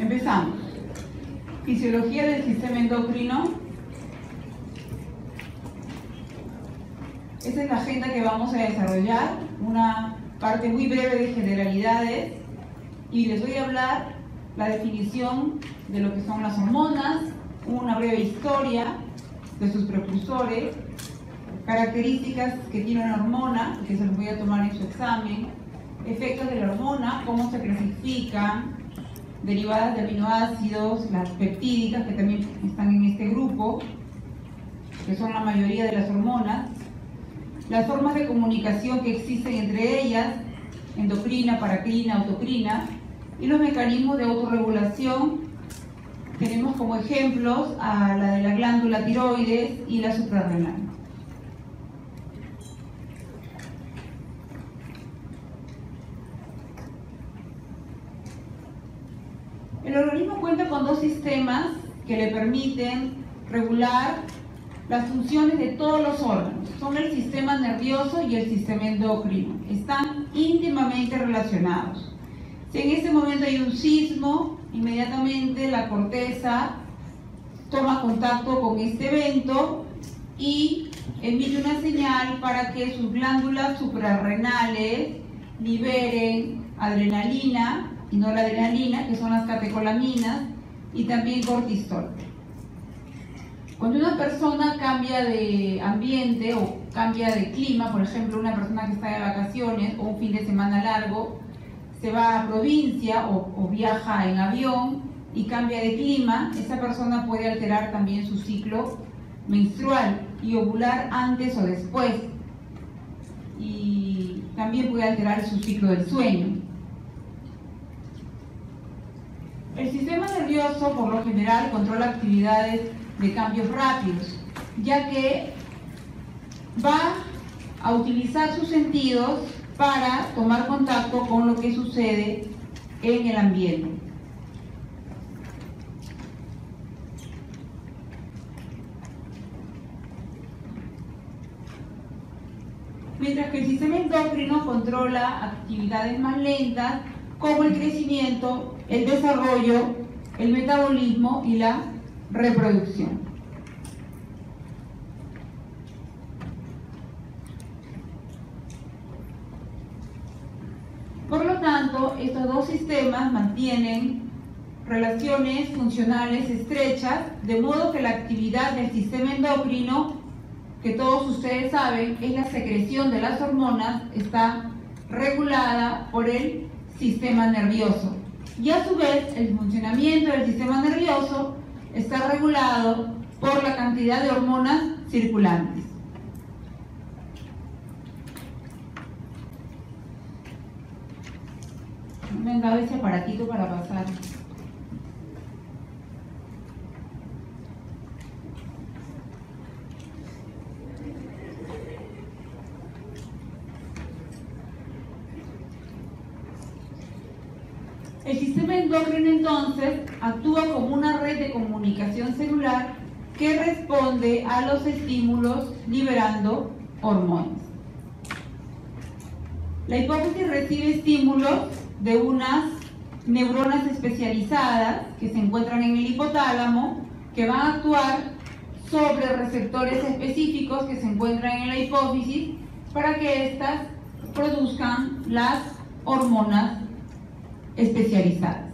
Empezamos. Fisiología del sistema endocrino. Esa es la agenda que vamos a desarrollar, una parte muy breve de generalidades, y les voy a hablar la definición de lo que son las hormonas, una breve historia de sus precursores, características que tiene una hormona, que se los voy a tomar en su examen, efectos de la hormona, cómo se clasifican, derivadas de aminoácidos, las peptídicas que también están en este grupo, que son la mayoría de las hormonas, las formas de comunicación que existen entre ellas, endocrina, paracrina, autocrina, y los mecanismos de autorregulación. Tenemos como ejemplos a la de la glándula tiroides y la suprarrenal. El organismo cuenta con dos sistemas que le permiten regular las funciones de todos los órganos. Son el sistema nervioso y el sistema endocrino. Están íntimamente relacionados. Si en este momento hay un sismo, inmediatamente la corteza toma contacto con este evento y emite una señal para que sus glándulas suprarrenales liberen adrenalina y noradrenalina, que son las catecolaminas, y también cortisol. Cuando una persona cambia de ambiente o cambia de clima, por ejemplo, una persona que está de vacaciones o un fin de semana largo, se va a provincia o viaja en avión y cambia de clima, esa persona puede alterar también su ciclo menstrual y ovular antes o después. Y también puede alterar su ciclo del sueño. El sistema nervioso, por lo general, controla actividades de cambios rápidos, ya que va a utilizar sus sentidos para tomar contacto con lo que sucede en el ambiente. Mientras que el sistema endocrino controla actividades más lentas, como el crecimiento, el desarrollo, el metabolismo y la reproducción. Por lo tanto, estos dos sistemas mantienen relaciones funcionales estrechas, de modo que la actividad del sistema endocrino, que todos ustedes saben, es la secreción de las hormonas, está regulada por el sistema nervioso. Y a su vez, el funcionamiento del sistema nervioso está regulado por la cantidad de hormonas circulantes. Me han dado ese aparatito para pasar. El sistema endocrino entonces actúa como una red de comunicación celular que responde a los estímulos liberando hormonas. La hipófisis recibe estímulos de unas neuronas especializadas que se encuentran en el hipotálamo, que van a actuar sobre receptores específicos que se encuentran en la hipófisis para que éstas produzcan las hormonas especializadas.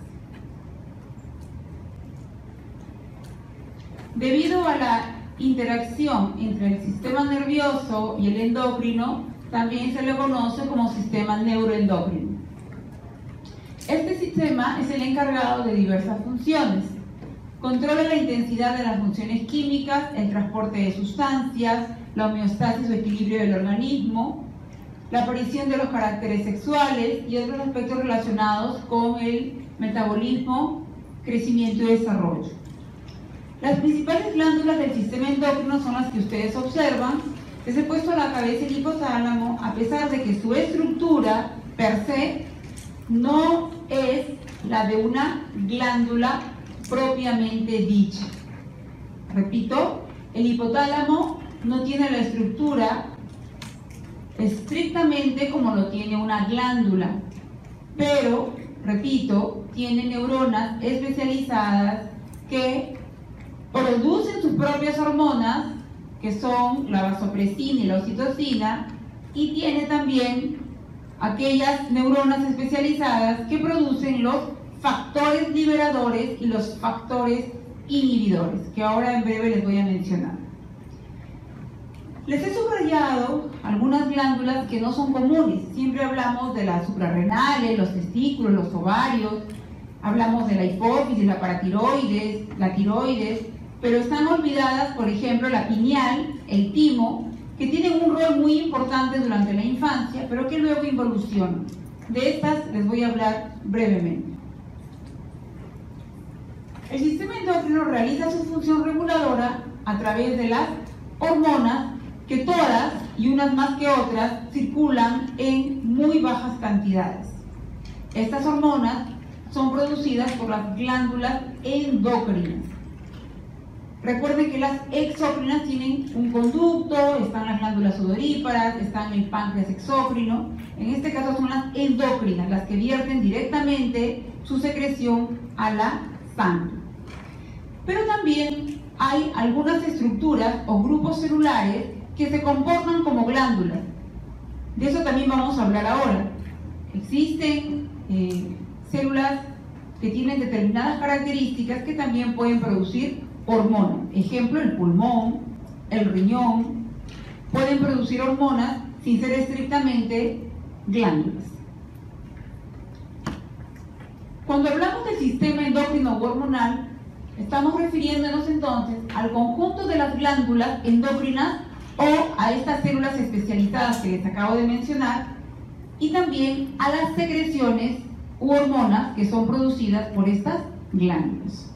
Debido a la interacción entre el sistema nervioso y el endocrino, también se le conoce como sistema neuroendocrino. Este sistema es el encargado de diversas funciones. Controla la intensidad de las funciones químicas, el transporte de sustancias, la homeostasis o equilibrio del organismo, la aparición de los caracteres sexuales y otros aspectos relacionados con el metabolismo, crecimiento y desarrollo. Las principales glándulas del sistema endocrino son las que ustedes observan. Les he puesto a la cabeza el hipotálamo, a pesar de que su estructura per se no es la de una glándula propiamente dicha. Repito, el hipotálamo no tiene la estructura estrictamente como lo tiene una glándula, pero, repito, tienen neuronas especializadas que producen sus propias hormonas, que son la vasopresina y la oxitocina, y tiene también aquellas neuronas especializadas que producen los factores liberadores y los factores inhibidores, que ahora en breve les voy a mencionar. Les he subrayado algunas glándulas que no son comunes. Siempre hablamos de las suprarrenales, los testículos, los ovarios, hablamos de la hipófisis, la paratiroides, la tiroides, pero están olvidadas, por ejemplo, la pineal, el timo, que tienen un rol muy importante durante la infancia, pero que luego involucionan. De estas les voy a hablar brevemente. El sistema endocrino realiza su función reguladora a través de las hormonas, que todas, y unas más que otras, circulan en muy bajas cantidades. Estas hormonas son producidas por las glándulas endocrinas. Recuerden que las exócrinas tienen un conducto, están las glándulas sudoríparas, están el páncreas exócrino. En este caso son las endocrinas, las que vierten directamente su secreción a la sangre. Pero también hay algunas estructuras o grupos celulares que se comportan como glándulas. De eso también vamos a hablar ahora. Existen células que tienen determinadas características que también pueden producir hormonas. Ejemplo, el pulmón, el riñón, pueden producir hormonas sin ser estrictamente glándulas. Cuando hablamos del sistema endocrino o hormonal, estamos refiriéndonos entonces al conjunto de las glándulas endocrinas o a estas células especializadas que les acabo de mencionar, y también a las secreciones u hormonas que son producidas por estas glándulas.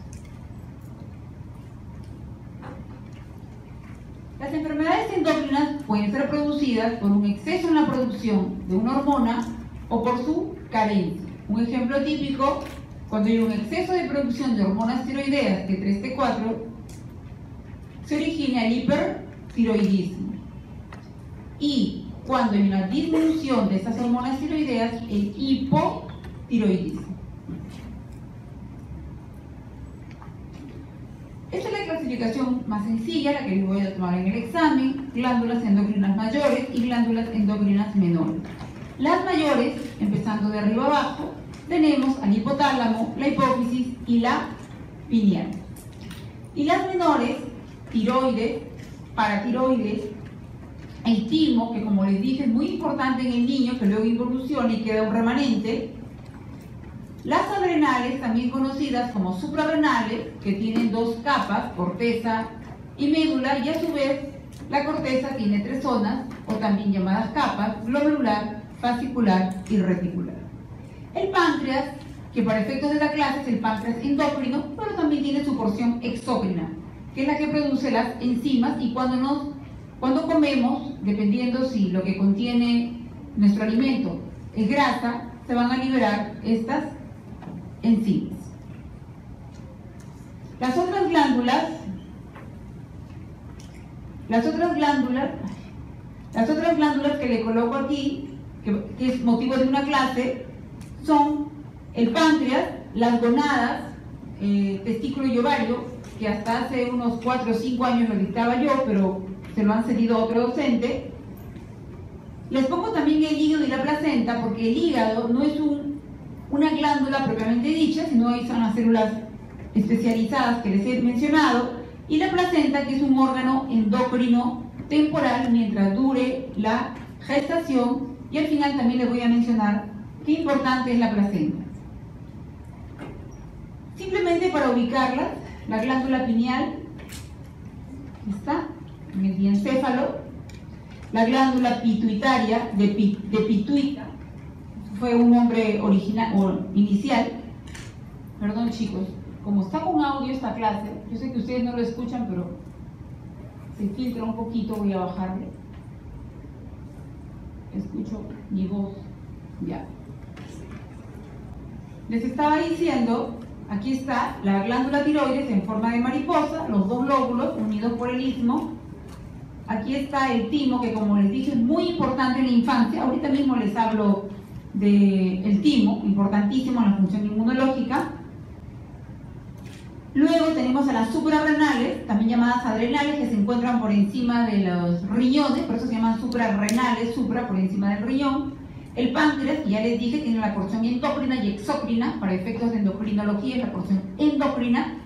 Las enfermedades endocrinas pueden ser producidas por un exceso en la producción de una hormona o por su carencia. Un ejemplo típico, cuando hay un exceso de producción de hormonas tiroideas T3, T4, se origina el hipertiroidismo. Y cuando hay una disminución de estas hormonas tiroideas, el hipotiroidismo. Esta es la clasificación más sencilla, la que les voy a tomar en el examen: glándulas endocrinas mayores y glándulas endocrinas menores. Las mayores, empezando de arriba abajo, tenemos al hipotálamo, la hipófisis y la pineal. Y las menores, tiroides, paratiroides, el timo, que como les dije es muy importante en el niño, que luego involuciona y queda un remanente. Las adrenales, también conocidas como suprarrenales, que tienen dos capas, corteza y médula, y a su vez la corteza tiene tres zonas, o también llamadas capas: glomerular, fascicular y reticular. El páncreas, que para efectos de la clase es el páncreas endocrino, pero también tiene su porción exócrina, que es la que produce las enzimas, y cuando comemos, dependiendo si lo que contiene nuestro alimento es grasa, se van a liberar estas enzimas. Las otras glándulas que le coloco aquí, que es motivo de una clase, son el páncreas, las gonadas, testículo y ovario, que hasta hace unos 4 o 5 años lo dictaba yo, pero se lo han cedido a otro docente. Les pongo también el hígado y la placenta, porque el hígado no es una glándula propiamente dicha, sino ahí son las células especializadas que les he mencionado, y la placenta, que es un órgano endocrino temporal mientras dure la gestación, y al final también les voy a mencionar qué importante es la placenta. Simplemente para ubicarlas, la glándula pineal está en el diencéfalo, la glándula pituitaria de pituita, fue un nombre original o inicial. Perdón chicos, como está con audio esta clase, yo sé que ustedes no lo escuchan, pero se filtra un poquito, voy a bajarle. Escucho mi voz, ya. Les estaba diciendo, aquí está la glándula tiroides en forma de mariposa, los dos lóbulos unidos por el istmo. Aquí está el timo, que como les dije es muy importante en la infancia. Ahorita mismo les hablo del timo, importantísimo en la función inmunológica. Luego tenemos a las suprarrenales, también llamadas adrenales, que se encuentran por encima de los riñones, por eso se llaman suprarrenales, supra por encima del riñón. El páncreas, que ya les dije, tiene la porción endocrina y exócrina, para efectos de endocrinología, es la porción endocrina,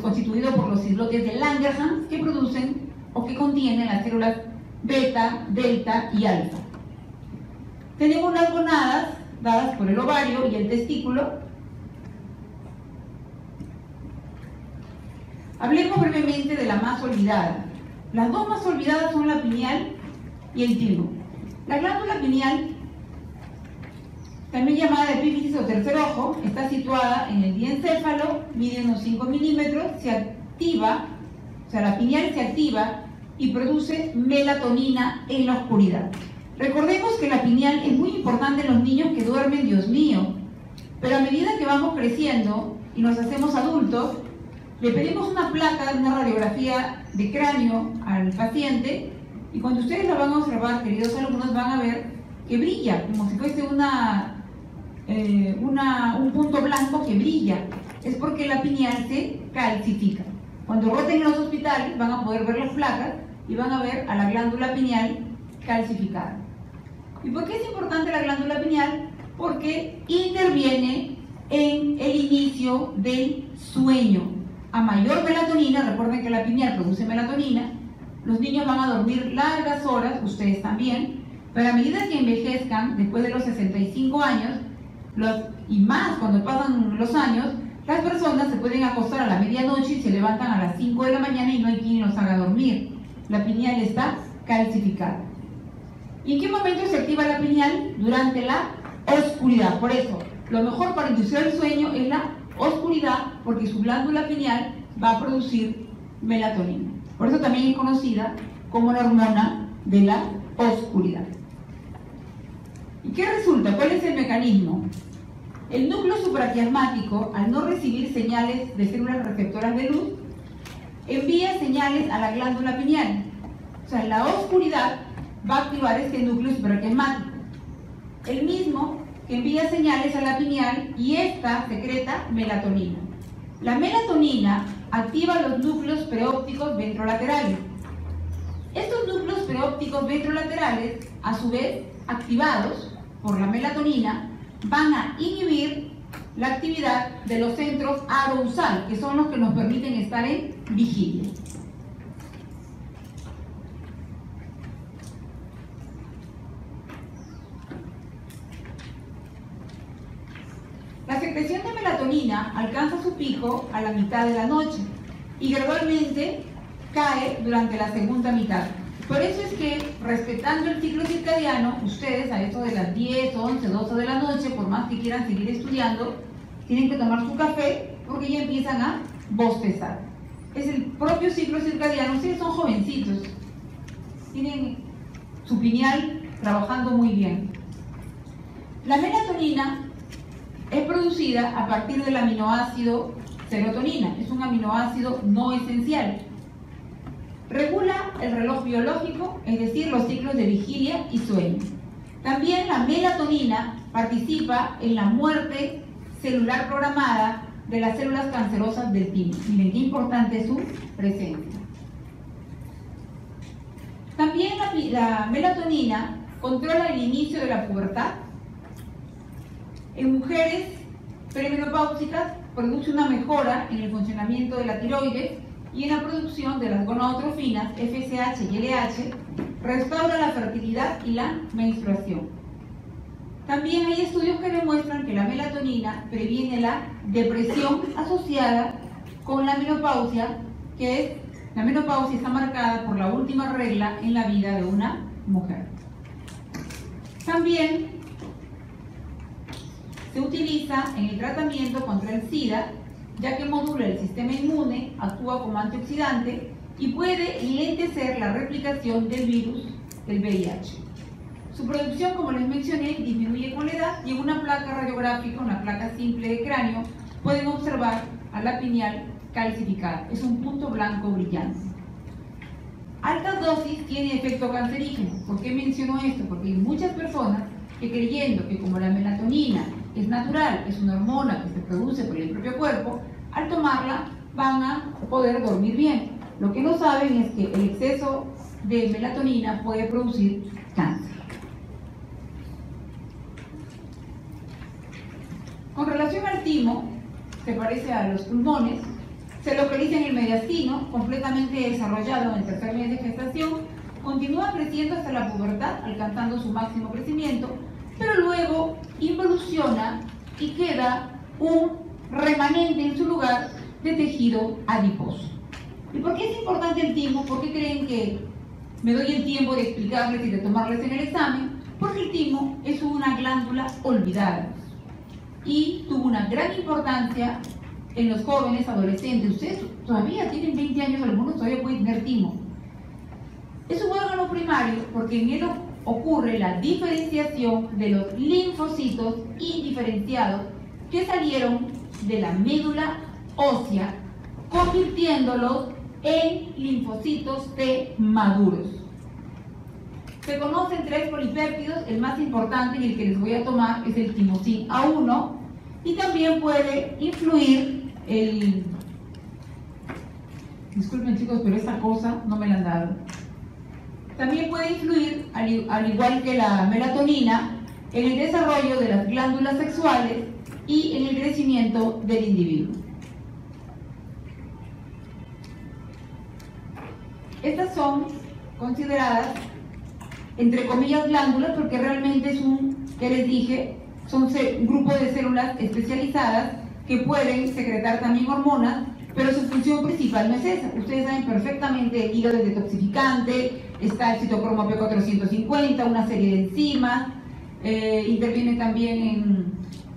constituido por los islotes de Langerhans, que producen o que contienen las células beta, delta y alfa. Tenemos las gonadas, dadas por el ovario y el testículo. Hablemos brevemente de la más olvidada. Las dos más olvidadas son la pineal y el timo. La glándula pineal, también llamada epífisis o tercer ojo, está situada en el diencéfalo, mide unos 5 milímetros, se activa, o sea, la pineal se activa y produce melatonina en la oscuridad. Recordemos que la pineal es muy importante en los niños que duermen, Dios mío, pero a medida que vamos creciendo y nos hacemos adultos, le pedimos una placa, una radiografía de cráneo al paciente, y cuando ustedes la van a observar, queridos alumnos, van a ver que brilla, como si fuese un punto blanco que brilla. Es porque la pineal se calcifica. Cuando roten en los hospitales van a poder ver las placas y van a ver a la glándula pineal calcificada. ¿Y por qué es importante la glándula pineal? Porque interviene en el inicio del sueño. A mayor melatonina, recuerden que la pineal produce melatonina, los niños van a dormir largas horas, ustedes también, pero a medida que envejezcan, después de los 65 años, y más cuando pasan los años, las personas se pueden acostar a la medianoche y se levantan a las 5 de la mañana y no hay quien los haga dormir. La pineal está calcificada. ¿Y en qué momento se activa la pineal? Durante la oscuridad. Por eso, lo mejor para inducir el sueño es la oscuridad, porque su glándula pineal va a producir melatonina. Por eso también es conocida como la hormona de la oscuridad. ¿Y qué resulta? ¿Cuál es el mecanismo? El núcleo supraquiasmático, al no recibir señales de células receptoras de luz, envía señales a la glándula pineal. O sea, la oscuridad va a activar este núcleo supraquiasmático, el mismo que envía señales a la pineal, y esta secreta melatonina. La melatonina activa los núcleos preópticos ventrolaterales. Estos núcleos preópticos ventrolaterales, a su vez activados por la melatonina, van a inhibir la actividad de los centros arousal, que son los que nos permiten estar en vigilia. La secreción de melatonina alcanza su pico a la mitad de la noche y gradualmente cae durante la segunda mitad. Por eso es que, respetando el ciclo circadiano, ustedes a eso de las 10, 11, 12 de la noche, por más que quieran seguir estudiando, tienen que tomar su café porque ya empiezan a bostezar. Es el propio ciclo circadiano. Ustedes son jovencitos, tienen su pineal trabajando muy bien. La melatonina es producida a partir del aminoácido serotonina. Es un aminoácido no esencial. Regula el reloj biológico, es decir, los ciclos de vigilia y sueño. También la melatonina participa en la muerte celular programada de las células cancerosas del timo. Miren qué importante es su presencia. También la melatonina controla el inicio de la pubertad. En mujeres perimenopáusicas produce una mejora en el funcionamiento de la tiroides y en la producción de las gonadotrofinas FSH y LH, restaura la fertilidad y la menstruación. También hay estudios que demuestran que la melatonina previene la depresión asociada con la menopausia, la menopausia está marcada por la última regla en la vida de una mujer. También se utiliza en el tratamiento contra el SIDA, ya que modula el sistema inmune, actúa como antioxidante y puede lentecer la replicación del virus del VIH. Su producción, como les mencioné, disminuye con la edad, y en una placa radiográfica, una placa simple de cráneo, pueden observar a la pineal calcificada. Es un punto blanco brillante. Altas dosis tiene efecto cancerígeno. ¿Por qué menciono esto? Porque hay muchas personas que creyendo que como la melatonina es natural, es una hormona que se produce por el propio cuerpo, al tomarla van a poder dormir bien. Lo que no saben es que el exceso de melatonina puede producir cáncer. Con relación al timo, se parece a los pulmones, se localiza en el mediastino, completamente desarrollado en el tercer mes de gestación, continúa creciendo hasta la pubertad, alcanzando su máximo crecimiento, pero luego involuciona y queda un remanente en su lugar de tejido adiposo. ¿Y por qué es importante el timo? ¿Por qué creen que me doy el tiempo de explicarles y de tomarles en el examen? Porque el timo es una glándula olvidada y tuvo una gran importancia en los jóvenes, adolescentes. Ustedes todavía tienen 20 años, algunos todavía pueden tener timo. Es un órgano primario porque en él ocurre la diferenciación de los linfocitos indiferenciados que salieron de la médula ósea, convirtiéndolos en linfocitos T maduros. Se conocen 3 polipéptidos, el más importante y el que les voy a tomar es el timosin A1, y también puede influir el... Disculpen chicos, pero esta cosa no me la han dado. También puede influir, al igual que la melatonina, en el desarrollo de las glándulas sexuales y en el crecimiento del individuo. Estas son consideradas, entre comillas, glándulas, porque realmente es que les dije, son un grupo de células especializadas que pueden secretar también hormonas, pero su función principal no es esa. Ustedes saben perfectamente el hígado es detoxificante, está el citocromo P450, una serie de enzimas, interviene también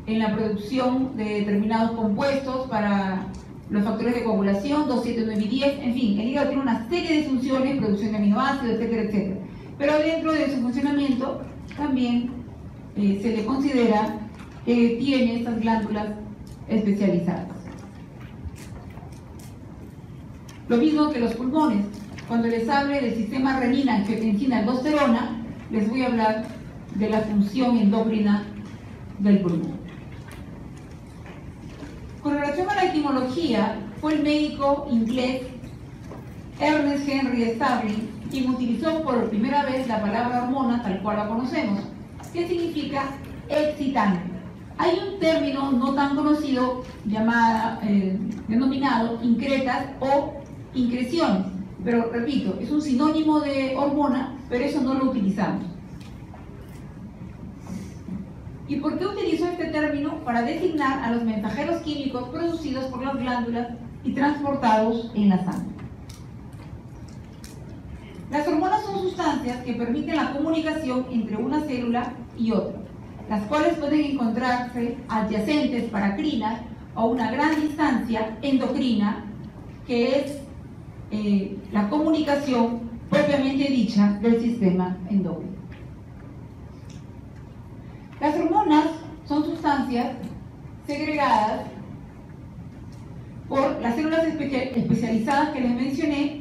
en la producción de determinados compuestos para los factores de coagulación, 2, 7, 9 y 10, en fin, el hígado tiene una serie de funciones, producción de aminoácidos, etcétera, etcétera. Pero dentro de su funcionamiento también se le considera que tiene estas glándulas especializadas. Lo mismo que los pulmones. Cuando les hable del sistema renina, angiotensina, aldosterona, les voy a hablar de la función endocrina del pulmón. Con relación a la etimología, fue el médico inglés Ernest Henry Starling quien utilizó por primera vez la palabra hormona tal cual la conocemos, que significa excitante. Hay un término no tan conocido denominado incretas o increciones, pero repito, es un sinónimo de hormona, pero eso no lo utilizamos. ¿Y por qué utilizó este término? Para designar a los mensajeros químicos producidos por las glándulas y transportados en la sangre. Las hormonas son sustancias que permiten la comunicación entre una célula y otra, las cuales pueden encontrarse adyacentes paracrinas o a una gran distancia endocrina, que es la comunicación propiamente dicha del sistema endocrino. Las hormonas son sustancias segregadas por las células especializadas que les mencioné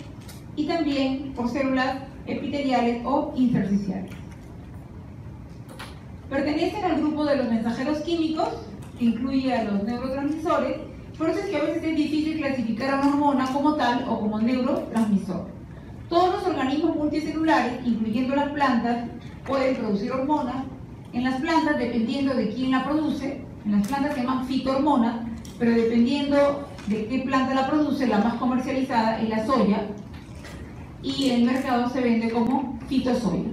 y también por células epiteliales o intersticiales. Pertenecen al grupo de los mensajeros químicos, que incluye a los neurotransmisores, por eso es que a veces es difícil clasificar a una hormona como tal o como neurotransmisor. Todos los organismos multicelulares, incluyendo las plantas, pueden producir hormonas. En las plantas, dependiendo de quién la produce, en las plantas se llaman fitohormonas, pero dependiendo de qué planta la produce, la más comercializada es la soya, y en el mercado se vende como fitosoya.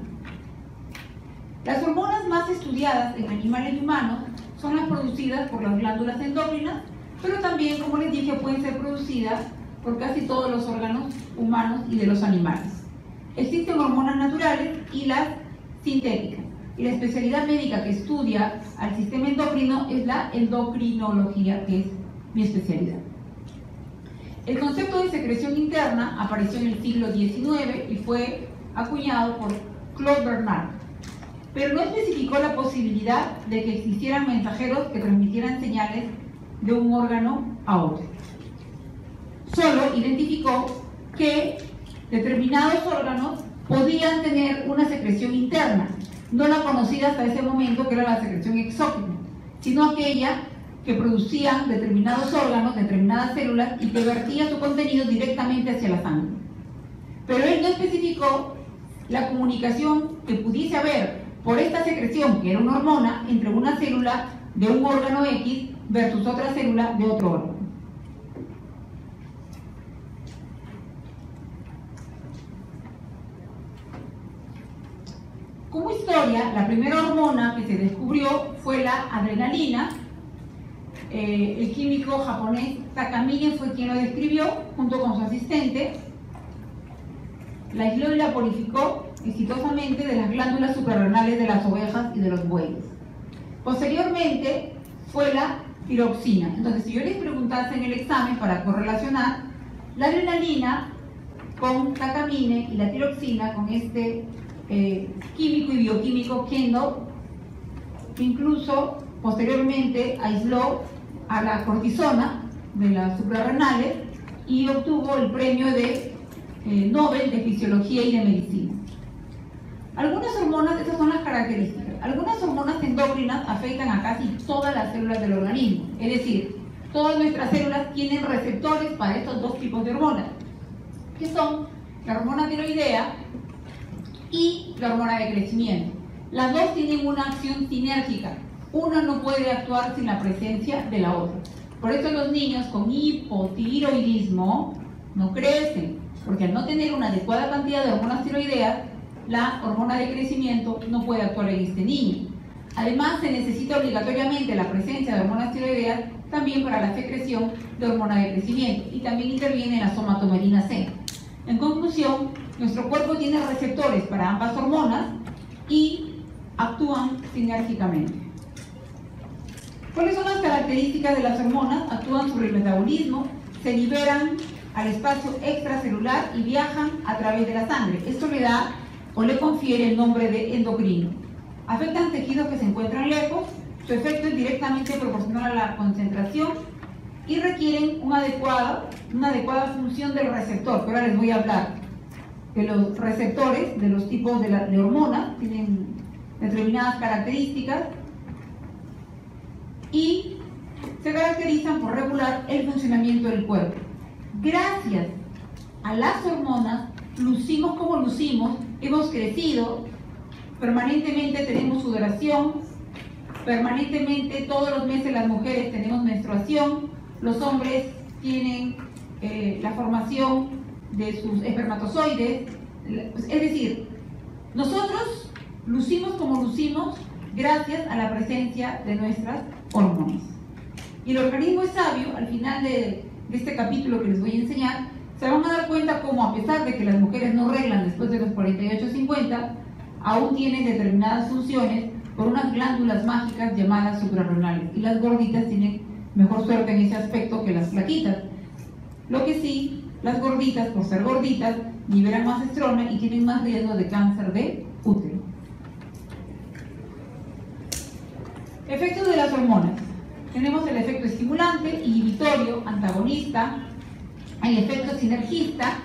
Las hormonas más estudiadas en animales y humanos son las producidas por las glándulas endócrinas, pero también, como les dije, pueden ser producidas por casi todos los órganos humanos y de los animales. Existen hormonas naturales y las sintéticas. Y la especialidad médica que estudia al sistema endocrino es la endocrinología, que es mi especialidad. El concepto de secreción interna apareció en el siglo XIX y fue acuñado por Claude Bernard, pero no especificó la posibilidad de que existieran mensajeros que transmitieran señales de un órgano a otro. Solo identificó que determinados órganos podían tener una secreción interna, no la conocida hasta ese momento, que era la secreción exógena, sino aquella que producían determinados órganos, determinadas células, y que vertía su contenido directamente hacia la sangre. Pero él no especificó la comunicación que pudiese haber por esta secreción, que era una hormona, entre una célula de un órgano X versus otra célula de otro órgano. Como historia, la primera hormona que se descubrió fue la adrenalina. El químico japonés Takamine fue quien lo describió junto con su asistente. La aisló y la purificó exitosamente de las glándulas suprarrenales de las ovejas y de los bueyes. Posteriormente fue la tiroxina. Entonces, si yo les preguntase en el examen para correlacionar la adrenalina con Takamine y la tiroxina con este químico y bioquímico Kendo, que incluso posteriormente aisló a la cortisona de las suprarrenales y obtuvo el premio de Nobel de Fisiología y de Medicina. Algunas hormonas, estas son las características, algunas hormonas endócrinas afectan a casi todas las células del organismo, es decir, todas nuestras células tienen receptores para estos dos tipos de hormonas, que son la hormona tiroidea y la hormona de crecimiento. Las dos tienen una acción sinérgica, una no puede actuar sin la presencia de la otra. Por eso los niños con hipotiroidismo no crecen, porque al no tener una adecuada cantidad de hormonas tiroideas, la hormona de crecimiento no puede actuar en este niño. Además, se necesita obligatoriamente la presencia de hormonas tiroideas también para la secreción de hormona de crecimiento, y también interviene la somatomerina C. En conclusión, nuestro cuerpo tiene receptores para ambas hormonas y actúan sinérgicamente. ¿Cuáles son las características de las hormonas? Actúan sobre el metabolismo, se liberan al espacio extracelular y viajan a través de la sangre. Esto le da o le confiere el nombre de endocrino. Afectan tejidos que se encuentran lejos, su efecto es directamente proporcional a la concentración y requieren una adecuada función del receptor, que ahora les voy a hablar de los receptores, de los tipos de hormonas, tienen determinadas características y se caracterizan por regular el funcionamiento del cuerpo. Gracias a las hormonas, lucimos como lucimos, hemos crecido, permanentemente tenemos sudoración, permanentemente todos los meses las mujeres tenemos menstruación, los hombres tienen la formación de sus espermatozoides, es decir, nosotros lucimos como lucimos gracias a la presencia de nuestras hormonas. Y el organismo es sabio. Al final de este capítulo que les voy a enseñar, se van a dar cuenta cómo, a pesar de que las mujeres no reglan después de los 48-50, aún tienen determinadas funciones por unas glándulas mágicas llamadas suprarrenales, y las gorditas tienen mejor suerte en ese aspecto que las flaquitas. Lo que sí, las gorditas, por ser gorditas, liberan más estrona y tienen más riesgo de cáncer de útero. Efectos de las hormonas. Tenemos el efecto estimulante, inhibitorio, antagonista, el efecto sinergista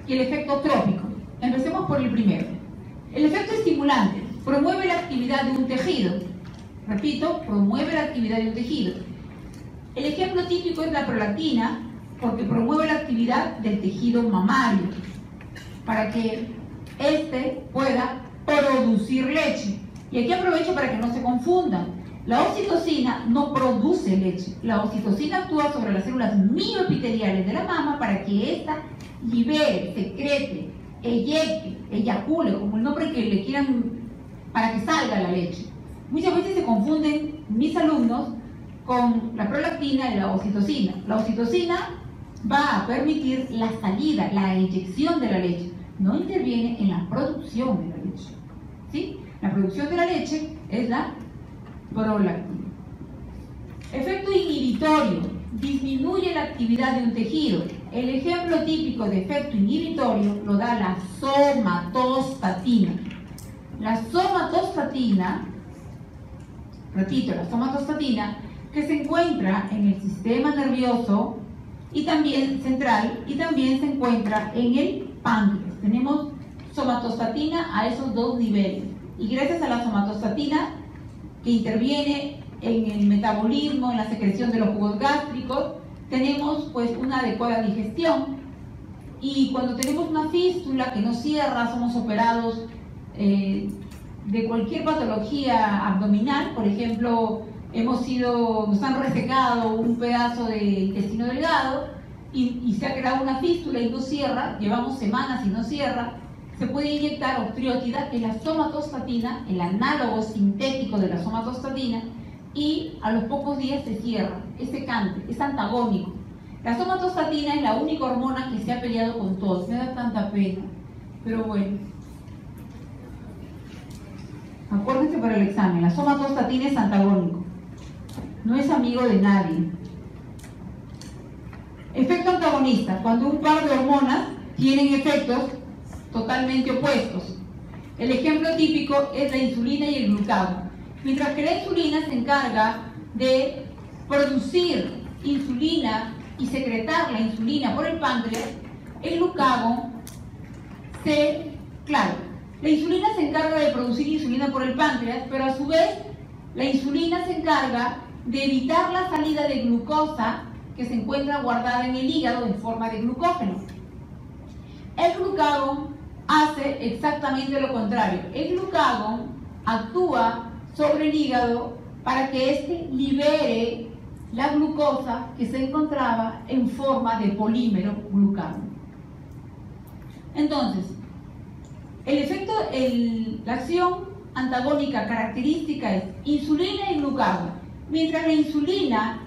y el efecto trópico. Empecemos por el primero. El efecto estimulante promueve la actividad de un tejido. Repito, promueve la actividad de un tejido. El ejemplo típico es la prolactina, porque promueve la actividad del tejido mamario para que éste pueda producir leche. Y aquí aprovecho para que no se confundan. La oxitocina no produce leche. La oxitocina actúa sobre las células mioepiteliales de la mama para que ésta libere, secrete, eyecte, eyacule, como el nombre que le quieran, para que salga la leche. Muchas veces se confunden mis alumnos con la prolactina y la oxitocina. La oxitocina va a permitir la salida, la eyección de la leche. No interviene en la producción de la leche. ¿Sí? La producción de la leche es la prolactina. Efecto inhibitorio. Disminuye la actividad de un tejido. El ejemplo típico de efecto inhibitorio lo da la somatostatina. La somatostatina, repito, la somatostatina, que se encuentra en el sistema nervioso y también central, y también se encuentra en el páncreas. Tenemos somatostatina a esos dos niveles. y gracias a la somatostatina, que interviene en el metabolismo, en la secreción de los jugos gástricos, tenemos pues una adecuada digestión. Y cuando tenemos una fístula que no cierra, somos operados de cualquier patología abdominal, por ejemplo, nos han resecado un pedazo de intestino delgado y se ha creado una fístula y no cierra, llevamos semanas y no cierra, se puede inyectar octreotida, que es la somatostatina, el análogo sintético de la somatostatina, y a los pocos días se cierra, es secante, es antagónico. La somatostatina es la única hormona que se ha peleado con todos, me da tanta pena, pero bueno. Acuérdense para el examen, la somatostatina es antagónico, no es amigo de nadie. Efecto antagonista, cuando un par de hormonas tienen efectos totalmente opuestos. El ejemplo típico es la insulina y el glucagón. Mientras que la insulina se encarga de producir insulina y secretar la insulina por el páncreas, el glucagón la insulina se encarga de producir insulina por el páncreas, pero a su vez la insulina se encarga de evitar la salida de glucosa que se encuentra guardada en el hígado en forma de glucógeno. El glucagón hace exactamente lo contrario. El glucagón actúa sobre el hígado para que éste libere la glucosa que se encontraba en forma de polímero glucagón. Entonces, la acción antagónica característica es insulina y glucagón. Mientras la insulina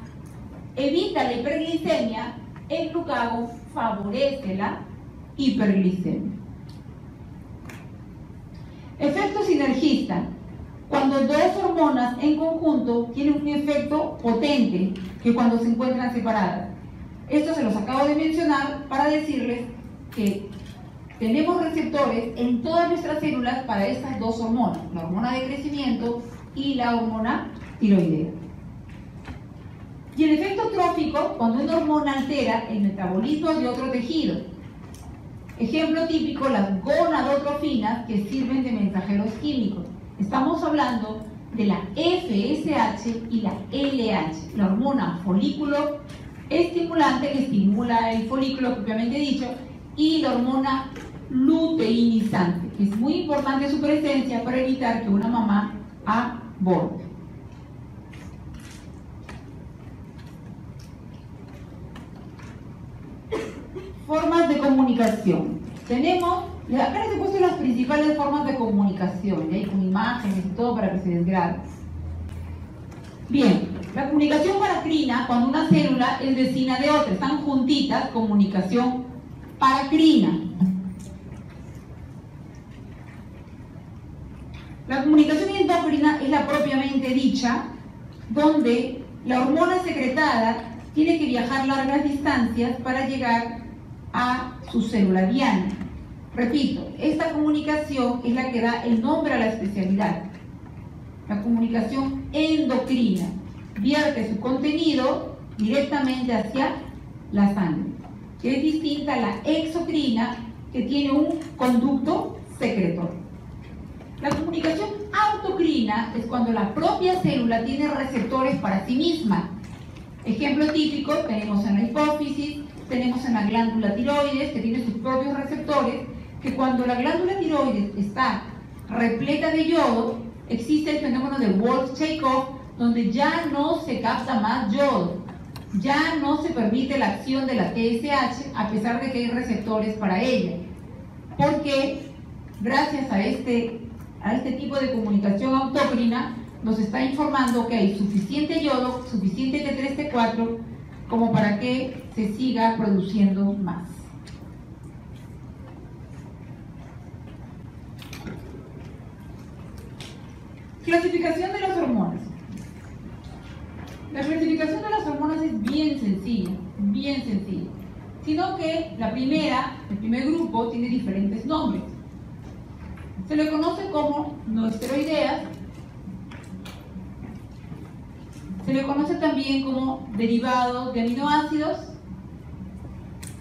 evita la hiperglicemia, el glucagón favorece la hiperglicemia. Efecto sinergista. Cuando dos hormonas en conjunto tienen un efecto potente que cuando se encuentran separadas. Esto se los acabo de mencionar para decirles que tenemos receptores en todas nuestras células para estas dos hormonas, la hormona de crecimiento y la hormona tiroidea. Y el efecto trófico, cuando una hormona altera el metabolismo de otro tejido. Ejemplo típico, las gonadotrofinas que sirven de mensajeros químicos. Estamos hablando de la FSH y la LH, la hormona folículo estimulante que estimula el folículo propiamente dicho, y la hormona luteinizante, que es muy importante su presencia para evitar que una mamá aborte. Formas de comunicación. Tenemos, acá les he puesto las principales formas de comunicación, ¿sí? Con imágenes y todo para que se desgrade. Bien, la comunicación paracrina, cuando una célula es vecina de otra, están juntitas, comunicación paracrina. La comunicación endocrina es la propiamente dicha, donde la hormona secretada tiene que viajar largas distancias para llegar a su célula diana. Repito, esta comunicación es la que da el nombre a la especialidad. La comunicación endocrina vierte su contenido directamente hacia la sangre, que es distinta a la exocrina, que tiene un conducto secretor. La comunicación autocrina es cuando la propia célula tiene receptores para sí misma. Ejemplo típico tenemos en la hipófisis, tenemos en la glándula tiroides, que tiene sus propios receptores, que cuando la glándula tiroides está repleta de yodo, existe el fenómeno de Wolff-Chaikoff, donde ya no se capta más yodo, ya no se permite la acción de la TSH, a pesar de que hay receptores para ella, porque gracias a este tipo de comunicación autócrina nos está informando que hay suficiente yodo, suficiente T3, T4, como para que se siga produciendo más. Clasificación de las hormonas. La clasificación de las hormonas es bien sencilla, sino que el primer grupo tiene diferentes nombres. Se le conoce como no esteroideas, se le conoce también como derivados de aminoácidos,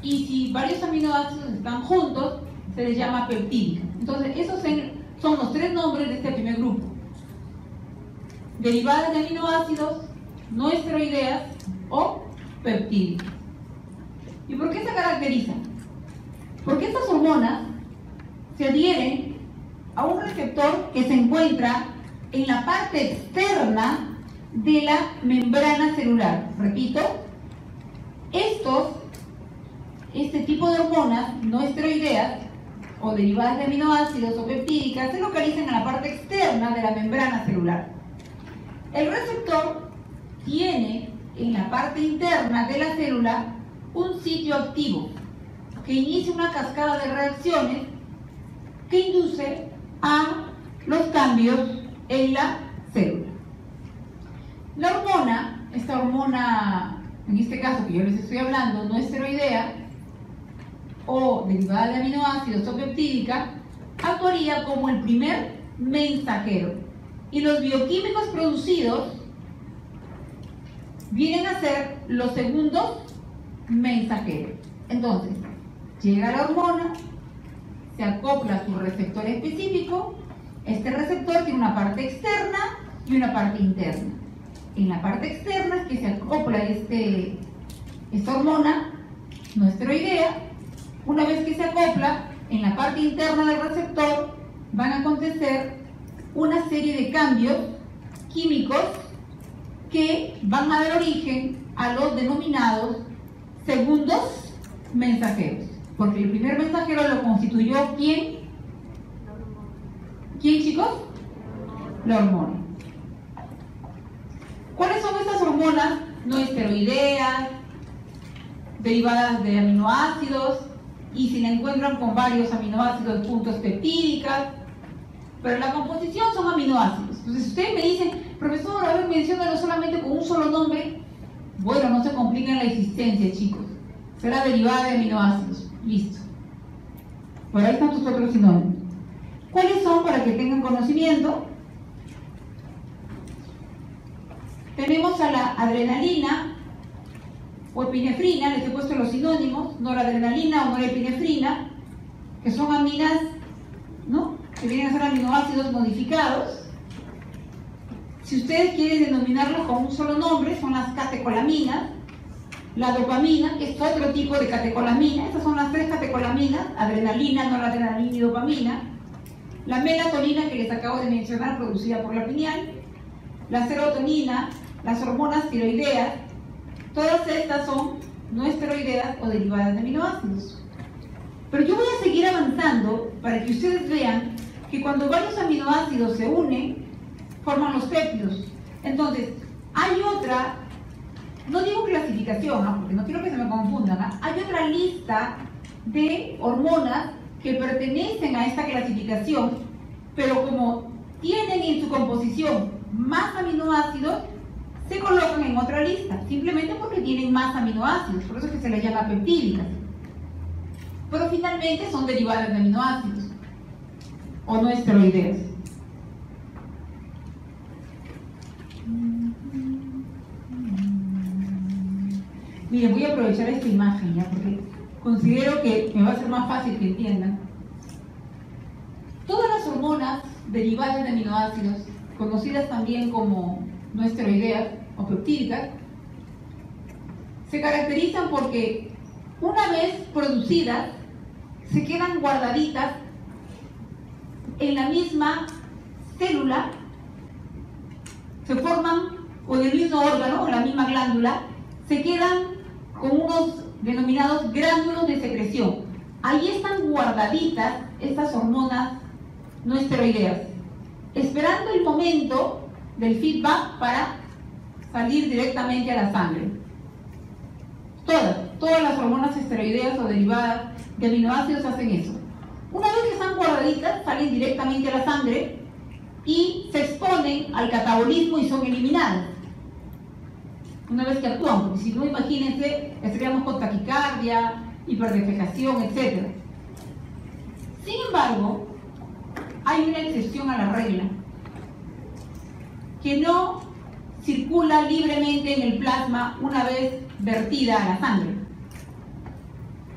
y si varios aminoácidos están juntos, se les llama peptídicos. Entonces, esos son los tres nombres de este primer grupo: derivadas de aminoácidos, no esteroideas o peptídicas. ¿Y por qué se caracterizan? Porque estas hormonas se adhieren a un receptor que se encuentra en la parte externa de la membrana celular. Repito, este tipo de hormonas no esteroideas o derivadas de aminoácidos o peptídicas se localizan en la parte externa de la membrana celular. El receptor tiene en la parte interna de la célula un sitio activo que inicia una cascada de reacciones que induce a los cambios en la célula. La hormona, esta hormona, en este caso que yo les estoy hablando, no esteroidea o derivada de aminoácidos o peptídica, actuaría como el primer mensajero, y los bioquímicos producidos vienen a ser los segundos mensajeros. Entonces, llega la hormona, se acopla a su receptor específico. Este receptor tiene una parte externa y una parte interna. En la parte externa es que se acopla esta hormona no esteroidea. Una vez que se acopla, en la parte interna del receptor van a acontecer una serie de cambios químicos que van a dar origen a los denominados segundos mensajeros. Porque el primer mensajero lo constituyó ¿quién? ¿Quién, chicos? La hormona. ¿Cuáles son estas hormonas no esteroideas, derivadas de aminoácidos, y si la encuentran con varios aminoácidos puntos peptídicas? Pero la composición son aminoácidos. Entonces, si ustedes me dicen, profesor, a ver, menciónalo solamente con un solo nombre, bueno, no se compliquen la existencia, chicos. Será derivada de aminoácidos. Listo. Por ahí están tus otros sinónimos. ¿Cuáles son, para que tengan conocimiento? Tenemos a la adrenalina o epinefrina, les he puesto los sinónimos, noradrenalina o norepinefrina, que son aminas, ¿no?, que vienen a ser aminoácidos modificados. Si ustedes quieren denominarlos con un solo nombre, son las catecolaminas. La dopamina, que es otro tipo de catecolamina. Estas son las tres catecolaminas: adrenalina, noradrenalina y dopamina. La melatonina, que les acabo de mencionar, producida por la pineal. La serotonina, las hormonas tiroideas. Todas estas son no esteroideas o derivadas de aminoácidos. Pero yo voy a seguir avanzando para que ustedes vean que cuando varios aminoácidos se unen, forman los péptidos. Entonces, hay otra, no digo clasificación, ¿no?, porque no quiero que se me confundan, ¿no?, hay otra lista de hormonas que pertenecen a esta clasificación, pero como tienen en su composición más aminoácidos, se colocan en otra lista, simplemente porque tienen más aminoácidos, por eso es que se les llama peptídicas. Pero finalmente son derivadas de aminoácidos o no esteroideas. Miren, voy a aprovechar esta imagen ya, porque considero que me va a ser más fácil que entiendan. Todas las hormonas derivadas de aminoácidos, conocidas también como no esteroideas o peptídicas, se caracterizan porque una vez producidas se quedan guardaditas en la misma célula, se forman con el mismo órgano, en la misma glándula, se quedan con unos denominados gránulos de secreción. Ahí están guardaditas estas hormonas no esteroideas, esperando el momento del feedback para salir directamente a la sangre. Todas las hormonas esteroideas o derivadas de aminoácidos hacen eso. Una vez que están guardaditas, salen directamente a la sangre y se exponen al catabolismo y son eliminadas. Una vez que actúan, porque si no, imagínense, estaríamos con taquicardia, hiperdefecación, etc. Sin embargo, hay una excepción a la regla, que no circula libremente en el plasma una vez vertida a la sangre.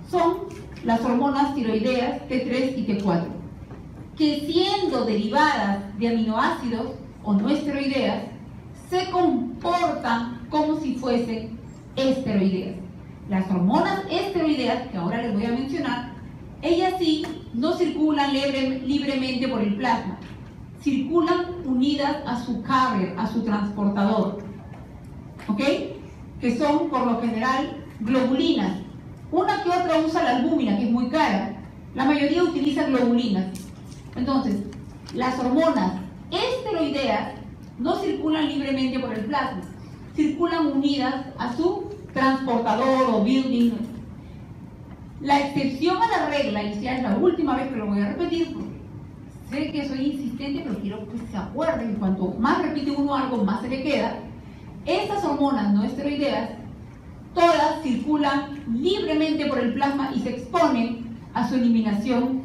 Son las hormonas tiroideas T3 y T4. que siendo derivadas de aminoácidos o no esteroideas, se comportan como si fuesen esteroideas. Las hormonas esteroideas, que ahora les voy a mencionar, ellas sí no circulan libremente por el plasma, circulan unidas a su carrier, a su transportador, ¿ok? Que son por lo general globulinas. Una que otra usa la albúmina, que es muy cara. La mayoría utiliza globulinas. Entonces, las hormonas esteroideas no circulan libremente por el plasma, circulan unidas a su transportador o building. La excepción a la regla, y ya es la última vez que lo voy a repetir, porque sé que soy insistente, pero quiero que se acuerden, cuanto más repite uno algo, más se le queda. Estas hormonas no esteroideas, todas circulan libremente por el plasma y se exponen a su eliminación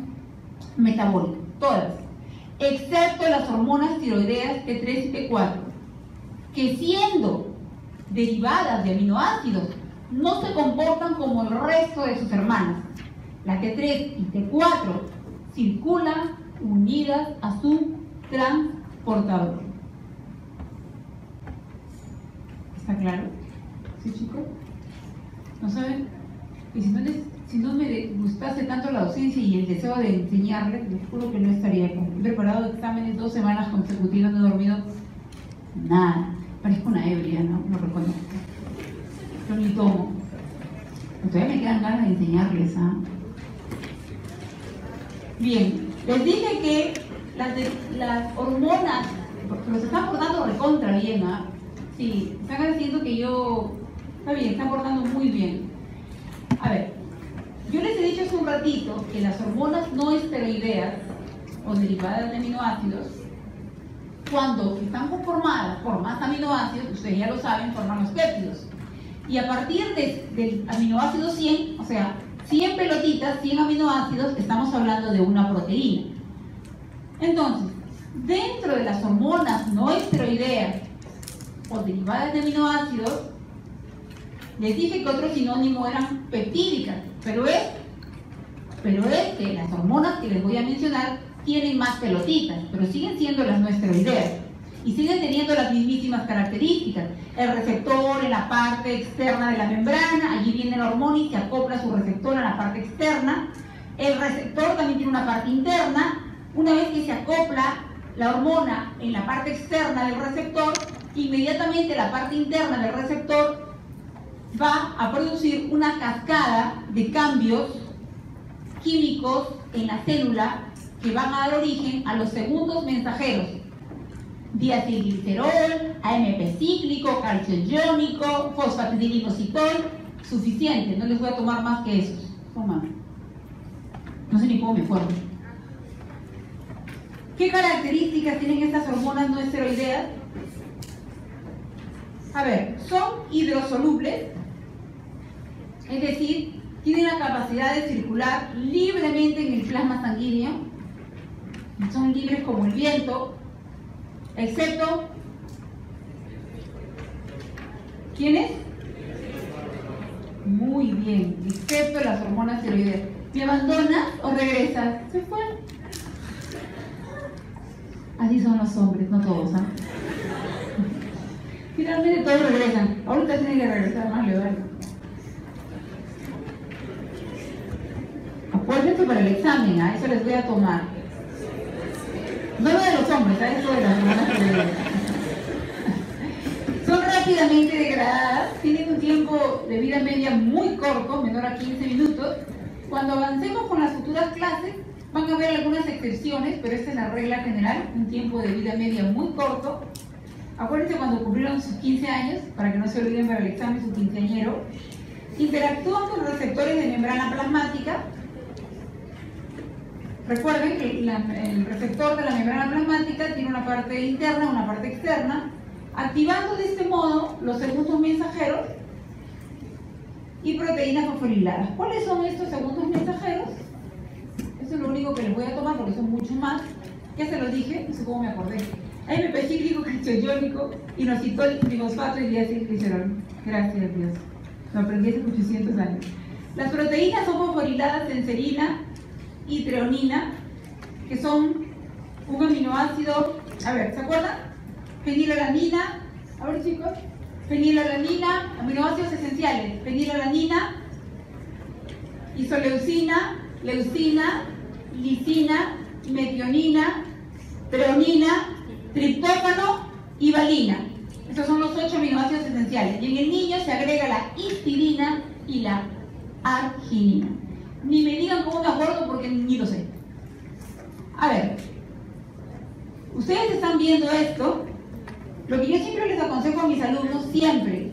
metabólica, todas, excepto las hormonas tiroideas T3 y T4, que siendo derivadas de aminoácidos, no se comportan como el resto de sus hermanas. La T3 y T4 circulan unidas a su transportador. ¿Está claro? ¿Sí, chicos? ¿No saben? Y si no me gustase tanto la docencia y el deseo de enseñarles, les juro que no estaría aquí. He preparado exámenes 2 semanas consecutivas, no he dormido nada. Parezco una ebria, ¿no? Lo reconozco. Yo ni tomo. Todavía me quedan ganas de enseñarles, ¿ah? Bien, les dije que las hormonas, porque los están portando recontra bien, ¿ah? Sí, están haciendo que yo... Está bien, están portando muy bien. A ver, yo les he dicho hace un ratito que las hormonas no esteroideas o derivadas de aminoácidos, cuando están conformadas por más aminoácidos, ustedes ya lo saben, forman los péptidos. Y a partir del aminoácido 100, o sea, 100 pelotitas, 100 aminoácidos, estamos hablando de una proteína. Entonces, dentro de las hormonas no esteroideas o derivadas de aminoácidos, les dije que otro sinónimo eran peptídicas, pero es que las hormonas que les voy a mencionar tienen más pelotitas, pero siguen siendo las no esteroideas y siguen teniendo las mismísimas características. El receptor en la parte externa de la membrana, allí viene la hormona y se acopla a su receptor en la parte externa. El receptor también tiene una parte interna. Una vez que se acopla la hormona en la parte externa del receptor, inmediatamente la parte interna del receptor va a producir una cascada de cambios químicos en la célula que van a dar origen a los segundos mensajeros: diacilglicerol, AMP cíclico, calcio iónico, fosfatidilcitol. Suficiente, no les voy a tomar más que esos. Toma. No sé ni cómo me formo. ¿Qué características tienen estas hormonas no esteroideas? A ver, son hidrosolubles, es decir, tienen la capacidad de circular libremente en el plasma sanguíneo, son libres como el viento, excepto, ¿quiénes? Muy bien, excepto las hormonas tiroideas. ¿Me abandonas o regresas? Se fue. Así son los hombres, no todos, ¿ah? Finalmente todos regresan. Ahorita tienen que regresar más legal. Acuérdense para el examen, ¿ah? Eso les voy a tomar. No lo de los hombres, ¿ah? Eso de las hormonas tiroideas. Son rápidamente degradadas, tienen un tiempo de vida media muy corto, menor a 15 minutos. Cuando avancemos con las futuras clases, van a haber algunas excepciones, pero esta es la regla general, un tiempo de vida media muy corto. Acuérdense cuando cumplieron sus 15 años, para que no se olviden para el examen su quinceañero, interactúan con receptores de membrana plasmática. Recuerden que el receptor de la membrana plasmática tiene una parte interna y una parte externa, activando de este modo los segundos mensajeros y proteínas fosforiladas. ¿Cuáles son estos segundos mensajeros? Eso es lo único que les voy a tomar porque son muchos más. Ya se los dije, no sé cómo me acordé. AMP cíclico, calcio iónico, inositol, trifosfato y diacilglicerol. Gracias, Dios. Lo aprendí hace 800 años. Las proteínas son fosforiladas en serina y treonina que son un aminoácido, a ver, ¿se acuerdan? Fenilalanina, a ver chicos, fenilalanina, aminoácidos esenciales, fenilalanina, isoleucina, leucina, lisina, metionina, treonina, triptófano y valina. Esos son los 8 aminoácidos esenciales. Y en el niño se agrega la histidina y la arginina. Ni me digan cómo me acuerdo porque ni lo sé. A ver, ustedes están viendo esto. Lo que yo siempre les aconsejo a mis alumnos, siempre,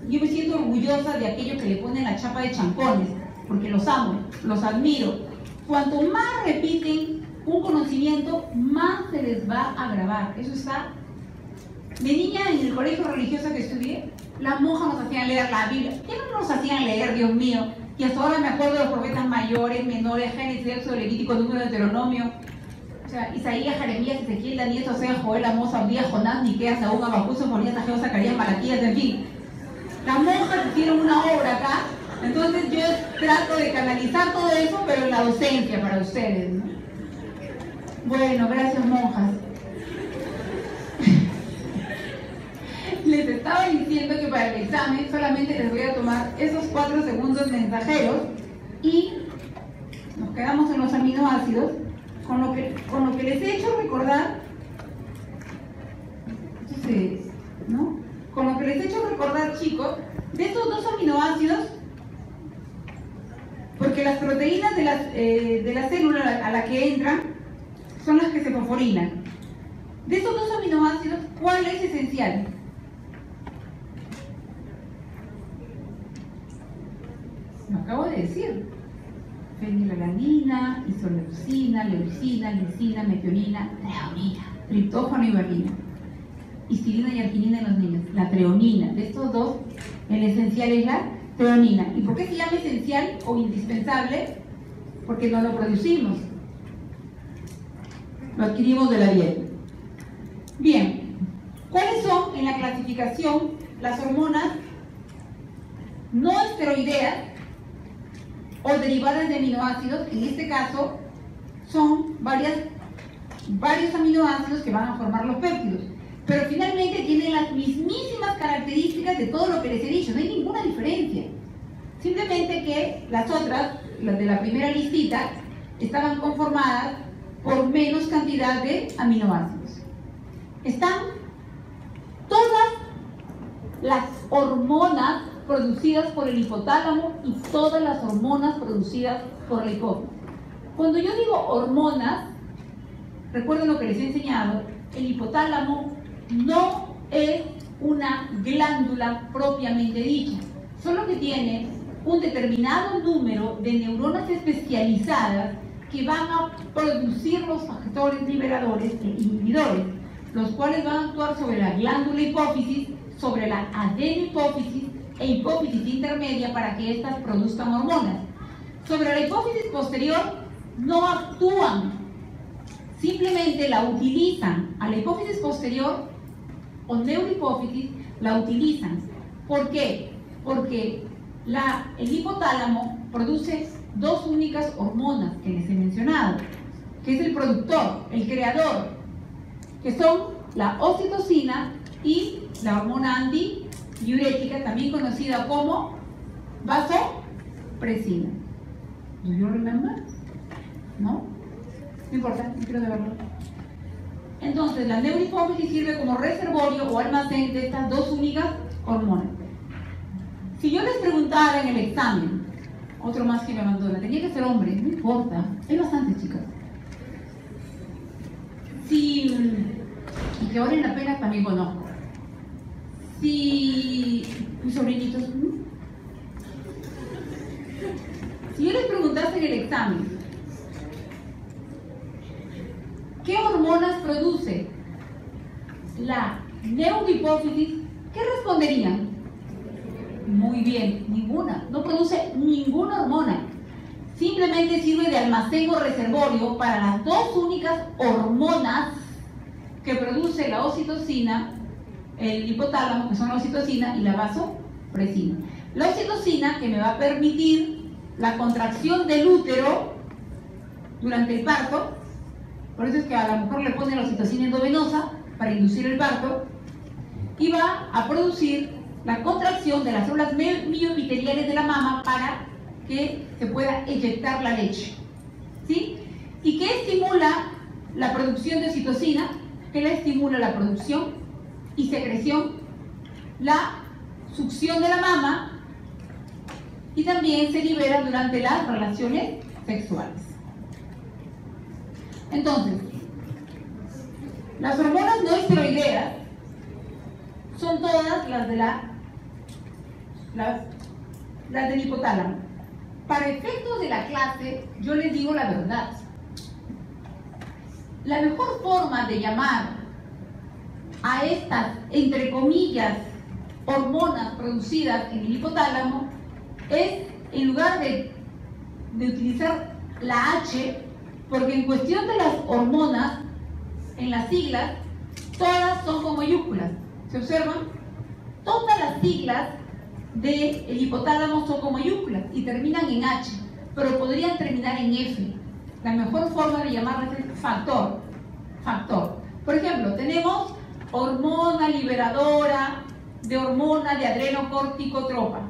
yo me siento orgullosa de aquellos que le ponen la chapa de chancones, porque los amo, los admiro. Cuanto más repiten un conocimiento, más se les va a grabar. Eso está. De niña, en el colegio religioso que estudié, las monjas nos hacían leer la Biblia. ¿Qué no nos hacían leer, Dios mío? Y hasta ahora me acuerdo de los profetas mayores, menores, Génesis, Éxodo, Levítico, Número, Deuteronomio. O sea, Isaías, Jeremías, Ezequiel, Daniel, Osea, Joel, Amós, Abdías, Jonás, Miqueas, Nahum, Habacuc, Sofonías, Ageo, Zacarías, Malaquías, en fin. Las monjas hicieron una obra acá, entonces yo trato de canalizar todo eso, pero en la docencia para ustedes, ¿no? Bueno, gracias monjas. Les estaba diciendo que para el examen solamente les voy a tomar esos 4 segundos mensajeros y nos quedamos en los aminoácidos con lo que les he hecho recordar, ¿no? Con lo que les he hecho recordar, chicos, de estos 2 aminoácidos, porque las proteínas de la célula a la que entran son las que se fosforilan. De estos 2 aminoácidos, ¿cuál es esencial? Lo acabo de decir. Fenilalanina, isoleucina, leucina, lisina, metionina, treonina, triptófano y valina. Histidina y arginina en los niños. La treonina. De estos 2, el esencial es la treonina. ¿Y por qué se llama esencial o indispensable? Porque no lo producimos. Lo adquirimos de la dieta. Bien. ¿Cuáles son en la clasificación las hormonas no esteroideas o derivadas de aminoácidos? En este caso son varios aminoácidos que van a formar los péptidos, pero finalmente tienen las mismísimas características de todo lo que les he dicho, no hay ninguna diferencia, simplemente que las otras, las de la primera listita, estaban conformadas por menos cantidad de aminoácidos. Están todas las hormonas producidas por el hipotálamo y todas las hormonas producidas por la hipófisis. Cuando yo digo hormonas, recuerden lo que les he enseñado, el hipotálamo no es una glándula propiamente dicha, solo que tiene un determinado número de neuronas especializadas que van a producir los factores liberadores e inhibidores, los cuales van a actuar sobre la glándula hipófisis, sobre la adenohipófisis e hipófisis intermedia para que éstas produzcan hormonas. Sobre la hipófisis posterior no actúan, simplemente la utilizan. A la hipófisis posterior o neurohipófisis la utilizan. ¿Por qué? Porque el hipotálamo produce 2 únicas hormonas que les he mencionado, que es el productor, el creador, que son la oxitocina y la hormona antidiurética, también conocida como vasopresina. ¿Do you remember? ¿No? No importa, no quiero saberlo. Entonces, la neurohipófisis sirve como reservorio o almacén de estas 2 únicas hormonas. Si yo les preguntara en el examen, otro más que me abandona, tenía que ser hombre, no importa, hay bastantes chicas. Y que ahora en la pena también conozco. Mis sobrinitos, si yo les preguntase en el examen, ¿qué hormonas produce la neurohipófisis? ¿Qué responderían? Muy bien, ninguna. No produce ninguna hormona. Simplemente sirve de almacén o reservorio para las 2 únicas hormonas que produce la oxitocina, el hipotálamo, que son la oxitocina y la vasopresina. La oxitocina, que me va a permitir la contracción del útero durante el parto, por eso es que a la mujer le ponen la oxitocina endovenosa para inducir el parto, y va a producir la contracción de las células mioepiteliales de la mama para que se pueda eyectar la leche, ¿sí? ¿Y qué estimula la producción de oxitocina? ¿Qué le estimula la producción y secreción? La succión de la mama, y también se libera durante las relaciones sexuales. Entonces, las hormonas no esteroideas son todas las del hipotálamo. Para efectos de la clase, yo les digo la verdad. La mejor forma de llamar a estas, entre comillas, hormonas producidas en el hipotálamo es, en lugar de utilizar la H, porque en cuestión de las hormonas, en las siglas, todas son con mayúsculas. ¿Se observan? Todas las siglas del hipotálamo son con mayúsculas y terminan en H, pero podrían terminar en F. La mejor forma de llamarlas es factor. Factor. Por ejemplo, tenemos hormona liberadora de hormona de adrenocorticotropa.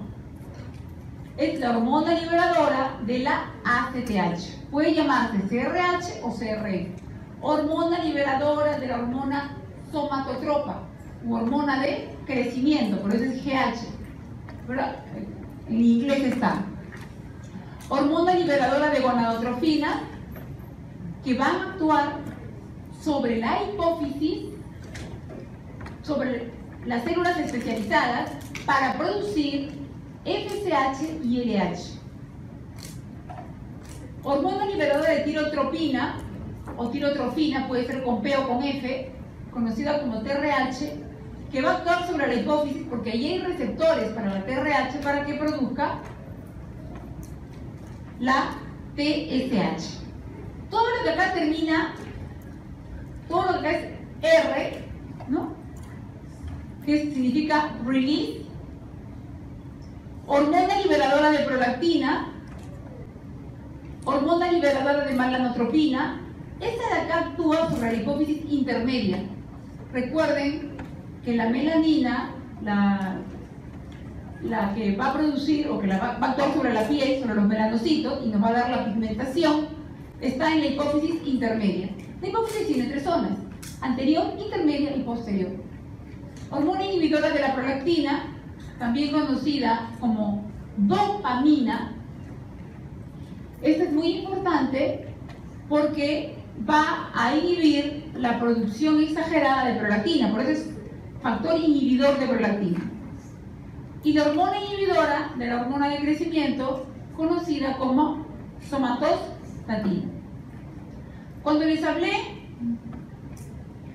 Es la hormona liberadora de la ACTH. Puede llamarse CRH o CRF. Hormona liberadora de la hormona somatotropa, u hormona de crecimiento, por eso es GH. Pero en inglés está. Hormona liberadora de gonadotrofina, que van a actuar sobre la hipófisis, sobre las células especializadas para producir FSH y LH. Hormona liberadora de tirotropina o tirotrofina, puede ser con P o con F, conocida como TRH, que va a actuar sobre la hipófisis porque allí hay receptores para la TRH para que produzca la TSH. Todo lo que acá termina, todo lo que es R, ¿no? Que significa release, hormona liberadora de prolactina, hormona liberadora de melanotropina. Esta de acá actúa sobre la hipófisis intermedia. Recuerden que la melanina, la que va a producir o que va a actuar sobre la piel, sobre los melanocitos y nos va a dar la pigmentación, está en la hipófisis intermedia. La hipófisis tiene tres zonas: anterior, intermedia y posterior. Hormona inhibidora de la prolactina, también conocida como dopamina. Esta es muy importante porque va a inhibir la producción exagerada de prolactina, por eso es factor inhibidor de prolactina. Y la hormona inhibidora de la hormona de crecimiento, conocida como somatostatina. Cuando les hablé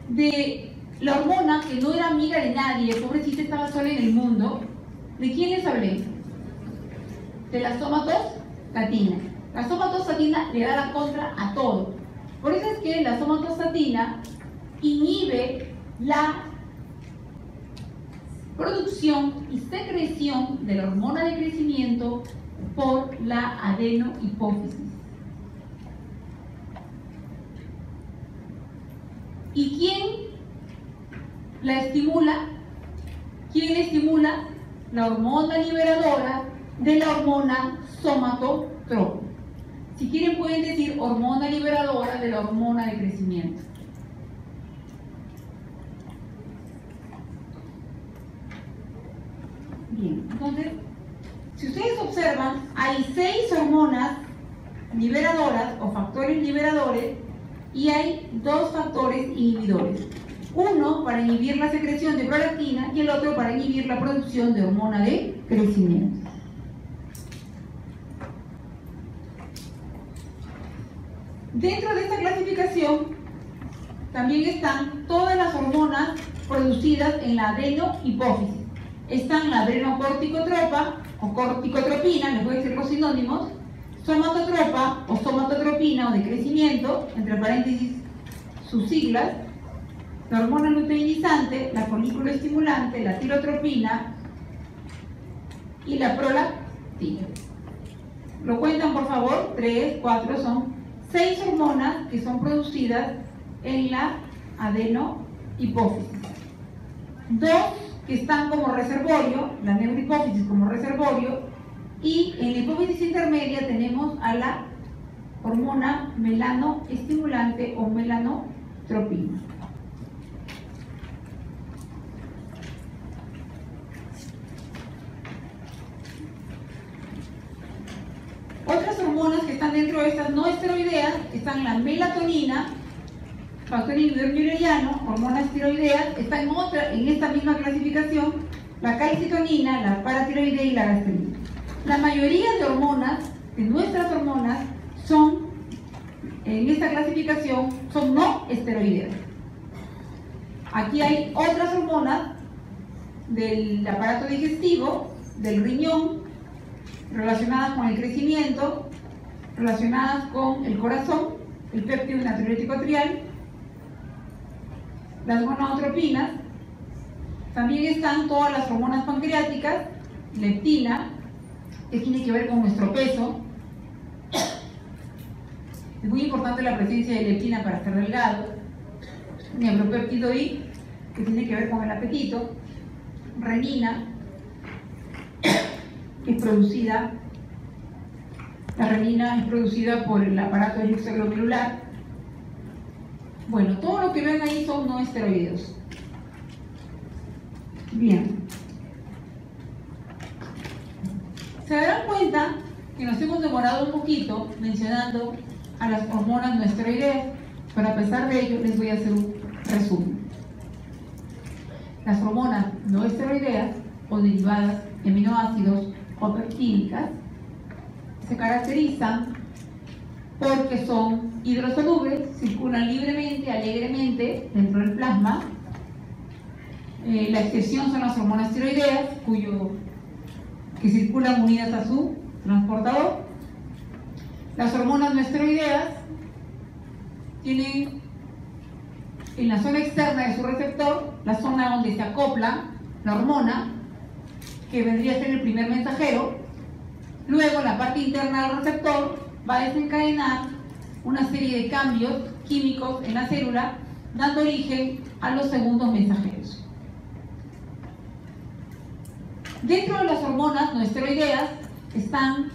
de la hormona que no era amiga de nadie, pobrecita, estaba sola en el mundo, ¿de quién les hablé? De la somatostatina. La somatostatina le da la contra a todo. Por eso es que la somatostatina inhibe la producción y secreción de la hormona de crecimiento por la adenohipófisis. ¿Y quién la estimula? ¿Quién estimula? La hormona liberadora de la hormona somatotropa. Si quieren pueden decir hormona liberadora de la hormona de crecimiento. Bien, entonces, si ustedes observan, hay 6 hormonas liberadoras o factores liberadores y hay 2 factores inhibidores. Uno para inhibir la secreción de prolactina y el otro para inhibir la producción de hormona de crecimiento. Dentro de esta clasificación también están todas las hormonas producidas en la adenohipófisis. Están la adrenocorticotropa o corticotropina, les voy a decir los sinónimos, somatotropa o somatotropina o de crecimiento, entre paréntesis sus siglas, la hormona luteinizante, la folículo estimulante, la tirotropina y la prolactina. Lo cuentan por favor, 3, 4, son 6 hormonas que son producidas en la adenohipófisis. 2 que están como reservorio, la neurohipófisis como reservorio, y en la hipófisis intermedia tenemos a la hormona melanoestimulante o melanotropina. Otras hormonas que están dentro de estas no esteroideas están la melatonina, factor inhibidor mülleriano, hormona esteroidea, está en esta misma clasificación, la calcitonina, la paratiroidea y la gastrina. La mayoría de hormonas, de nuestras hormonas, son, en esta clasificación, son no esteroideas. Aquí hay otras hormonas del aparato digestivo, del riñón, relacionadas con el crecimiento, relacionadas con el corazón, el péptido natriurético atrial, las gonadotropinas. También están todas las hormonas pancreáticas, leptina, que tiene que ver con nuestro peso. Es muy importante la presencia de leptina para estar delgado. Neuropéptido I, que tiene que ver con el apetito. Renina, que es producida, la renina es producida por el aparato extraglomerular. Bueno, todo lo que ven ahí son no esteroideos. Bien. Se darán cuenta que nos hemos demorado un poquito mencionando a las hormonas no esteroideas, pero a pesar de ello les voy a hacer un resumen. Las hormonas no esteroideas o derivadas de aminoácidos o peptídicas se caracterizan porque son hidrosolubles, circulan libremente, alegremente dentro del plasma. La excepción son las hormonas tiroideas, que circulan unidas a su transportador. Las hormonas no esteroideas tienen en la zona externa de su receptor, la zona donde se acopla la hormona, que vendría a ser el primer mensajero. Luego, la parte interna del receptor va a desencadenar una serie de cambios químicos en la célula, dando origen a los segundos mensajeros. Dentro de las hormonas no esteroideas están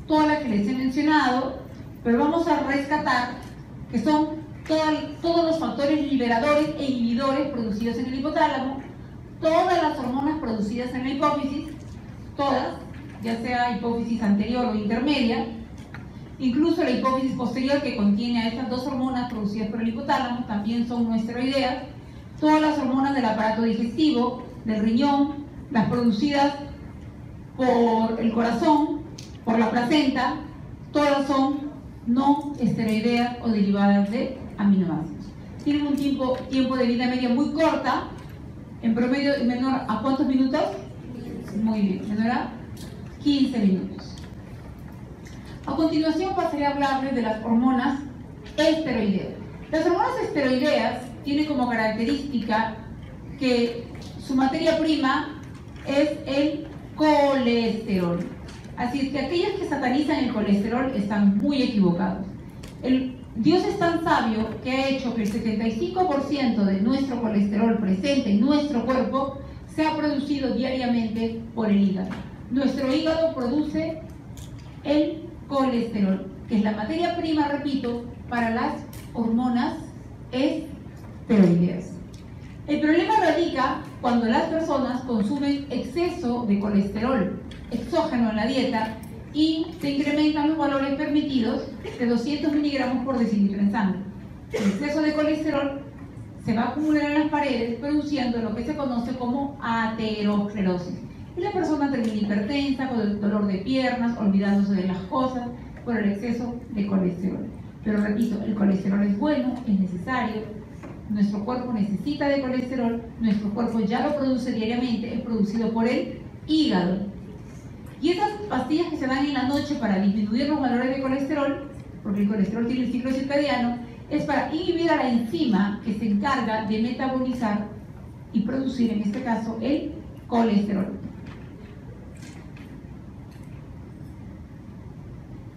todas las que les he mencionado, pero vamos a rescatar que son todos los factores liberadores e inhibidores producidos en el hipotálamo, todas las hormonas producidas en la hipófisis, todas, ya sea hipófisis anterior o intermedia, incluso la hipófisis posterior que contiene a estas dos hormonas producidas por el hipotálamo, también son no esteroideas, todas las hormonas del aparato digestivo, del riñón, las producidas por el corazón, por la placenta, todas son no esteroideas o derivadas de aminoácidos. Tienen un tiempo de vida media muy corta, en promedio menor a ¿cuántos minutos? Muy bien, menor a 15 minutos. A continuación pasaré a hablarles de las hormonas esteroideas. Las hormonas esteroideas tienen como característica que su materia prima es el colesterol. Así es que aquellos que satanizan el colesterol están muy equivocados. Dios es tan sabio que ha hecho que el 75% de nuestro colesterol presente en nuestro cuerpo sea producido diariamente por el hígado. Nuestro hígado produce el colesterol, que es la materia prima, repito, para las hormonas esteroideas. El problema radica cuando las personas consumen exceso de colesterol exógeno en la dieta y se incrementan los valores permitidos de 200 miligramos por decilitro en sangre. El exceso de colesterol se va a acumular en las paredes, produciendo lo que se conoce como aterosclerosis. Y la persona termina hipertensa, con el dolor de piernas, olvidándose de las cosas por el exceso de colesterol. Pero repito, el colesterol es bueno, es necesario. Nuestro cuerpo necesita de colesterol, nuestro cuerpo ya lo produce diariamente, es producido por el hígado. Y esas pastillas que se dan en la noche para disminuir los valores de colesterol, porque el colesterol tiene el ciclo circadiano, es para inhibir a la enzima que se encarga de metabolizar y producir, en este caso, el colesterol.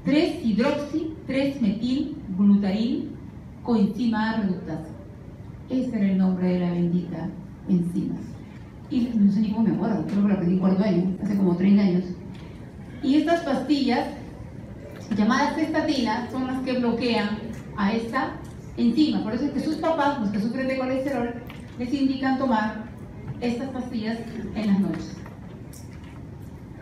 3 3-hidroxi-3-metil-glutarín coenzima reductasa. Ese era el nombre de la bendita enzima. Y no sé ni cómo me acuerdo, creo que lo aprendí en cuarto año, hace como 30 años. Y estas pastillas, llamadas estatinas, son las que bloquean a esta enzima. Por eso es que sus papás, los que sufren de colesterol, les indican tomar estas pastillas en las noches.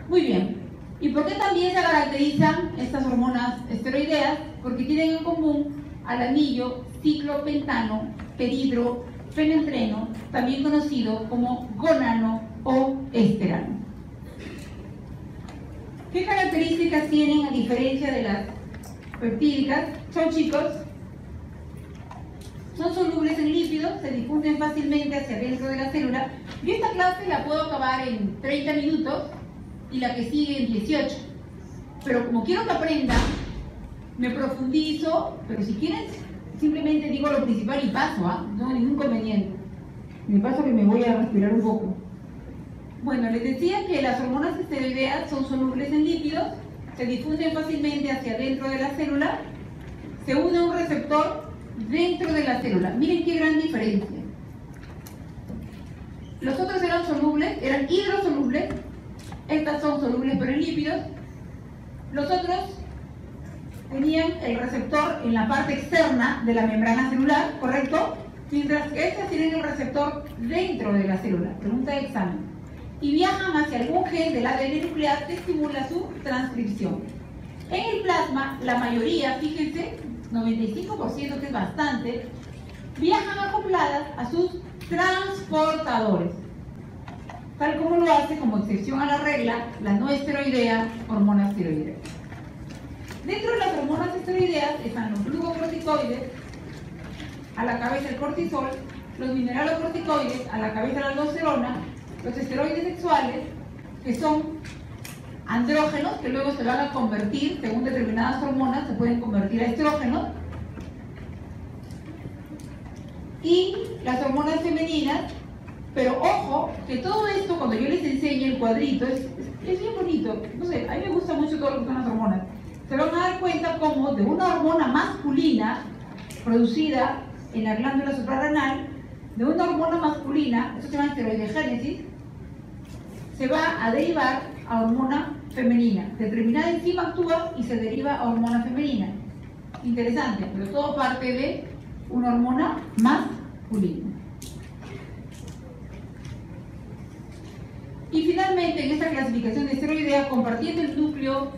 Muy bien. ¿Y por qué también se caracterizan estas hormonas esteroideas? Porque tienen en común al anillo ciclopentano peridrofenantreno, también conocido como gonano o esterano. ¿Qué características tienen a diferencia de las peptídicas? Son, chicos, son solubles en lípidos, se difunden fácilmente hacia dentro de la célula. Yo esta clase la puedo acabar en 30 minutos y la que sigue en 18. Pero como quiero que aprendan, me profundizo, pero si quieren, simplemente digo lo principal y paso, no hay ningún inconveniente. Me paso que me voy a respirar un poco. Bueno, les decía que las hormonas esteroideas son solubles en lípidos, se difunden fácilmente hacia dentro de la célula, se une a un receptor dentro de la célula. Miren qué gran diferencia. Los otros eran solubles, eran hidrosolubles, estas son solubles pero en lípidos. Los otros tenían el receptor en la parte externa de la membrana celular, ¿correcto? Mientras que estas tienen el receptor dentro de la célula. Pregunta de examen. Y viajan hacia algún gen del ADN nuclear que estimula su transcripción. En el plasma, la mayoría, fíjense, 95%, que es bastante, viajan acopladas a sus transportadores, tal como lo hace, como excepción a la regla, la no esteroidea hormona esteroidea. Dentro de las hormonas esteroideas están los glucocorticoides, a la cabeza el cortisol, los mineralocorticoides, a la cabeza la aldosterona, los esteroides sexuales, que son andrógenos, que luego se van a convertir, según determinadas hormonas, se pueden convertir a estrógenos, y las hormonas femeninas. Pero ojo, que todo esto, cuando yo les enseño el cuadrito, es bien bonito. No sé, a mí me gusta mucho todo lo que son las hormonas. Se van a dar cuenta cómo de una hormona masculina producida en la glándula suprarrenal, de una hormona masculina, eso se llama esteroidogénesis, se va a derivar a hormona femenina. Determinada enzima actúa y se deriva a hormona femenina. Interesante, pero todo parte de una hormona masculina. Y finalmente, en esta clasificación de esteroidea, compartiendo el núcleo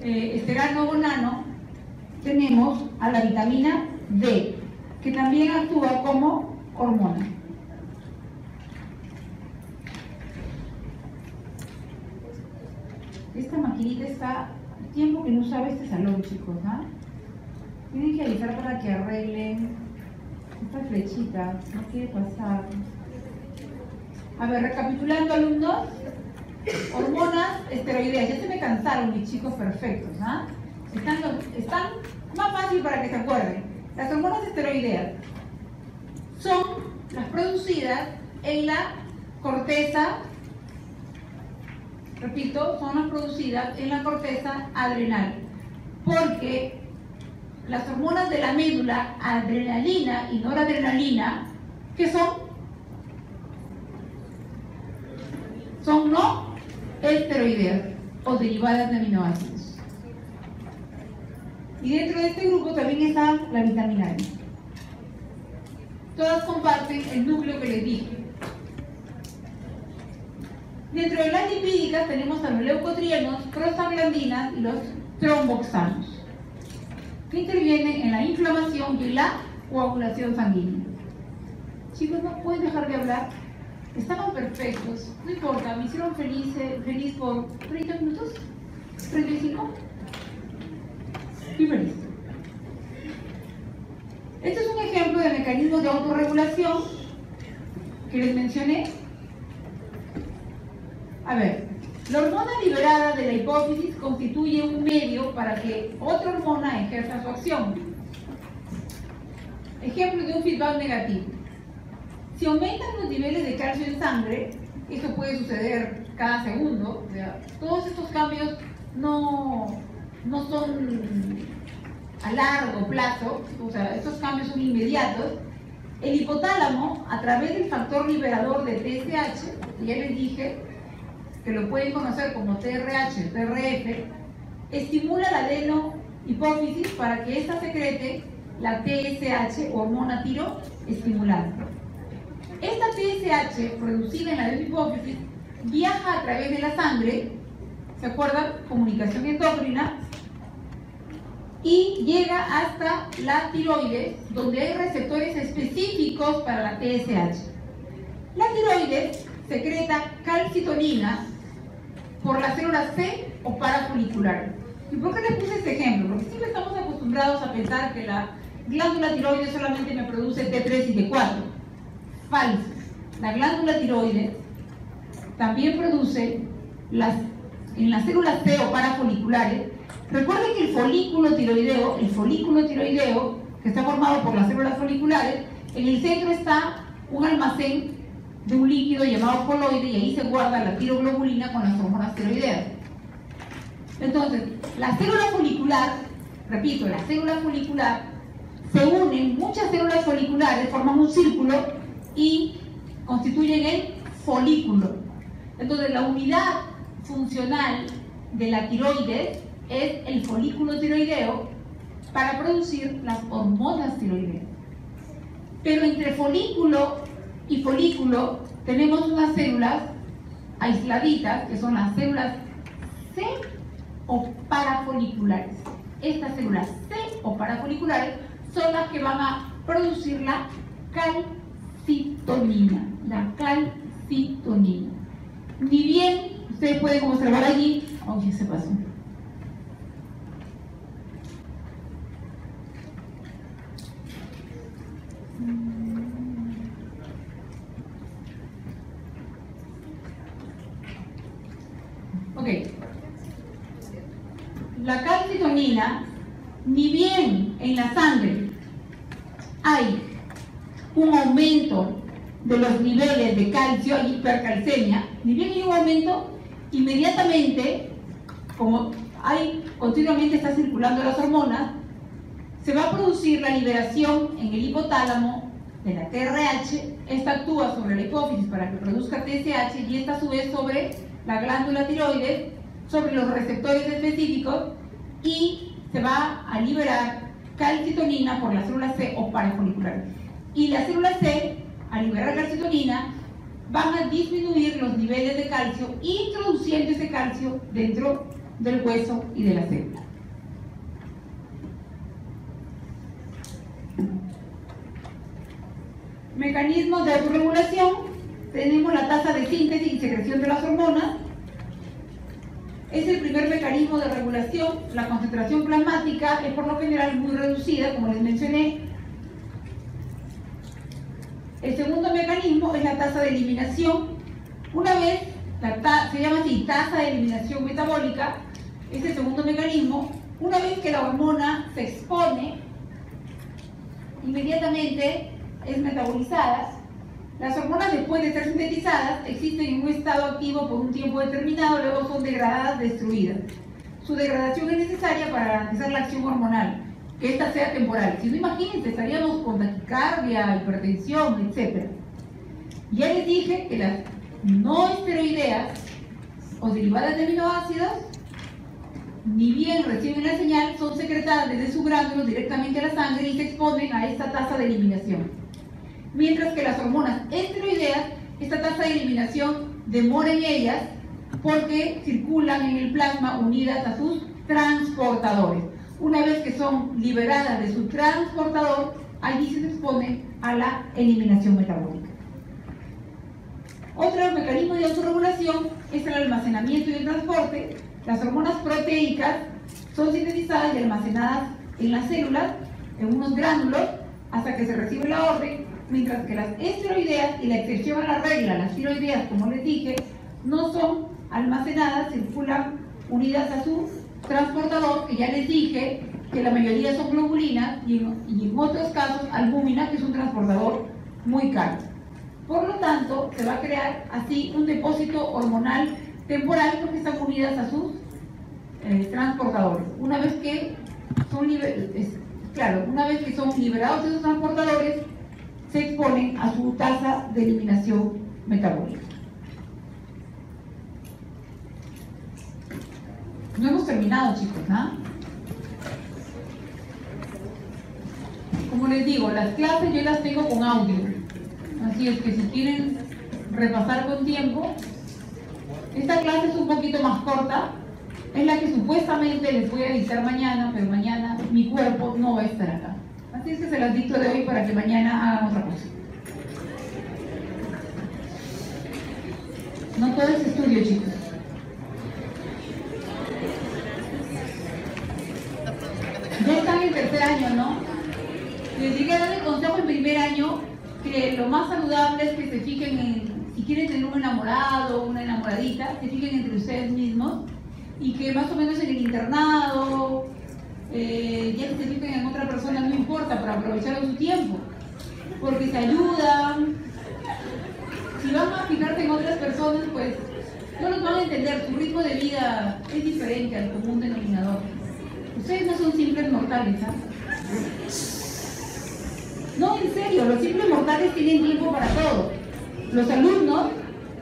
esterano-gonano, tenemos a la vitamina D, que también actúa como hormona. Esta maquinita está tiempo que no sabe este salón, chicos, ¿ah? Tienen que avisar para que arreglen esta flechita, no quiere pasar. A ver, recapitulando, alumnos, hormonas esteroideas. Ya se me cansaron mis chicos perfectos, ¿ah? Están más fácil para que se acuerden. Las hormonas esteroideas son las producidas en la corteza, repito, son las producidas en la corteza adrenal, porque las hormonas de la médula, adrenalina y noradrenalina, ¿qué son? Son no esteroideas o derivadas de aminoácidos. Y dentro de este grupo también está la vitamina D. Todas comparten el núcleo que les dije. Dentro de las lipídicas tenemos a los leucotrienos, prostaglandinas y los tromboxanos, que intervienen en la inflamación y la coagulación sanguínea. Chicos, no pueden dejar de hablar. Estaban perfectos, no importa, me hicieron feliz por 30 minutos, 35. Estoy feliz. Este es un ejemplo de mecanismos de autorregulación que les mencioné. A ver, la hormona liberada de la hipófisis constituye un medio para que otra hormona ejerza su acción. Ejemplo de un feedback negativo. Si aumentan los niveles de calcio en sangre, esto puede suceder cada segundo, o sea, todos estos cambios no no son a largo plazo, o sea, estos cambios son inmediatos. El hipotálamo, a través del factor liberador de TSH, que ya les dije, que lo pueden conocer como TRH, TRF, estimula la adenohipófisis para que ésta secrete la TSH, hormona tiroestimulante. Esta TSH, producida en la adenohipófisis, viaja a través de la sangre, ¿se acuerdan? Comunicación endocrina, y llega hasta la tiroides, donde hay receptores específicos para la TSH. La tiroides secreta calcitonina por las células C o parafoliculares. ¿Y por qué les puse este ejemplo? Porque siempre estamos acostumbrados a pensar que la glándula tiroides solamente me produce T3 y T4. Falso. La glándula tiroides también produce en las células C o parafoliculares. Recuerden que el folículo tiroideo, que está formado por las células foliculares, en el centro está un almacén de un líquido llamado coloide y ahí se guarda la tiroglobulina con las hormonas tiroideas. Entonces, la célula folicular, repito, la célula folicular, se unen muchas células foliculares, forman un círculo y constituyen el folículo. Entonces, la unidad funcional de la tiroides es el folículo tiroideo para producir las hormonas tiroideas. Pero entre folículo y folículo tenemos unas células aisladitas, que son las células C o parafoliculares. Estas células C o parafoliculares son las que van a producir la calcitonina. Ni bien, ustedes pueden observar allí, ya se pasó. Ok. La calcitonina, ni bien en la sangre hay un aumento de los niveles de calcio, hay hipercalcemia, ni bien hay un aumento, inmediatamente, como continuamente está circulando las hormonas, se va a producir la liberación en el hipotálamo de la TRH. Esta actúa sobre la hipófisis para que produzca TSH y esta a su vez sobre la glándula tiroides, sobre los receptores específicos, y se va a liberar calcitonina por las células C o parafoliculares. Y las células C, al liberar calcitonina, van a disminuir los niveles de calcio, introduciendo ese calcio dentro del hueso y de la célula. Mecanismos de autorregulación. Tenemos la tasa de síntesis y secreción de las hormonas. Es el primer mecanismo de regulación. La concentración plasmática es por lo general muy reducida, como les mencioné. El segundo mecanismo es la tasa de eliminación. Una vez, se llama así, tasa de eliminación metabólica, es el segundo mecanismo. Una vez que la hormona se expone, inmediatamente es metabolizada. Las hormonas, después de ser sintetizadas, existen en un estado activo por un tiempo determinado, luego son degradadas, destruidas. Su degradación es necesaria para garantizar la acción hormonal, que ésta sea temporal. Si no, imagínense, estaríamos con taquicardia, hipertensión, etc. Ya les dije que las no esteroideas o derivadas de aminoácidos, ni bien reciben la señal, son secretadas desde sus glándulos directamente a la sangre y se exponen a esta tasa de eliminación. Mientras que las hormonas esteroideas, esta tasa de eliminación demora en ellas porque circulan en el plasma unidas a sus transportadores. Una vez que son liberadas de su transportador, allí se exponen a la eliminación metabólica. Otro mecanismo de autorregulación es el almacenamiento y el transporte. Las hormonas proteicas son sintetizadas y almacenadas en las células, en unos gránulos, hasta que se recibe la orden, mientras que las esteroideas, y la excepción a la regla, las tiroideas, como les dije, no son almacenadas, circulan unidas a su transportador, que ya les dije que la mayoría son globulinas y en otros casos albúmina, que es un transportador muy caro. Por lo tanto, se va a crear así un depósito hormonal temporal porque están unidas a sus transportadores. Una vez que son liberados esos transportadores, se exponen a su tasa de eliminación metabólica. No hemos terminado, chicos, ¿ah? Como les digo, las clases yo las tengo con audio, así es que si quieren repasar con tiempo, esta clase es un poquito más corta, es la que supuestamente les voy a dictar mañana, pero mañana mi cuerpo no va a estar acá. Así es que se las dicto de hoy para que mañana hagan otra cosa. No todo es estudio, chicos. Ya están en tercer año, ¿no? Les llegué a dar el consejo en primer año que lo más saludable es que se fijen en, si quieren tener un enamorado o una enamoradita, se fijen entre ustedes mismos y que más o menos en el internado, ya que se fijen en otra persona no importa para aprovechar su tiempo, porque se ayudan. Si van a fijarse en otras personas, pues no los van a entender, su ritmo de vida es diferente al común denominador. Ustedes no son simples mortales, ¿ah? No, en serio, los simples mortales tienen tiempo para todo. Los alumnos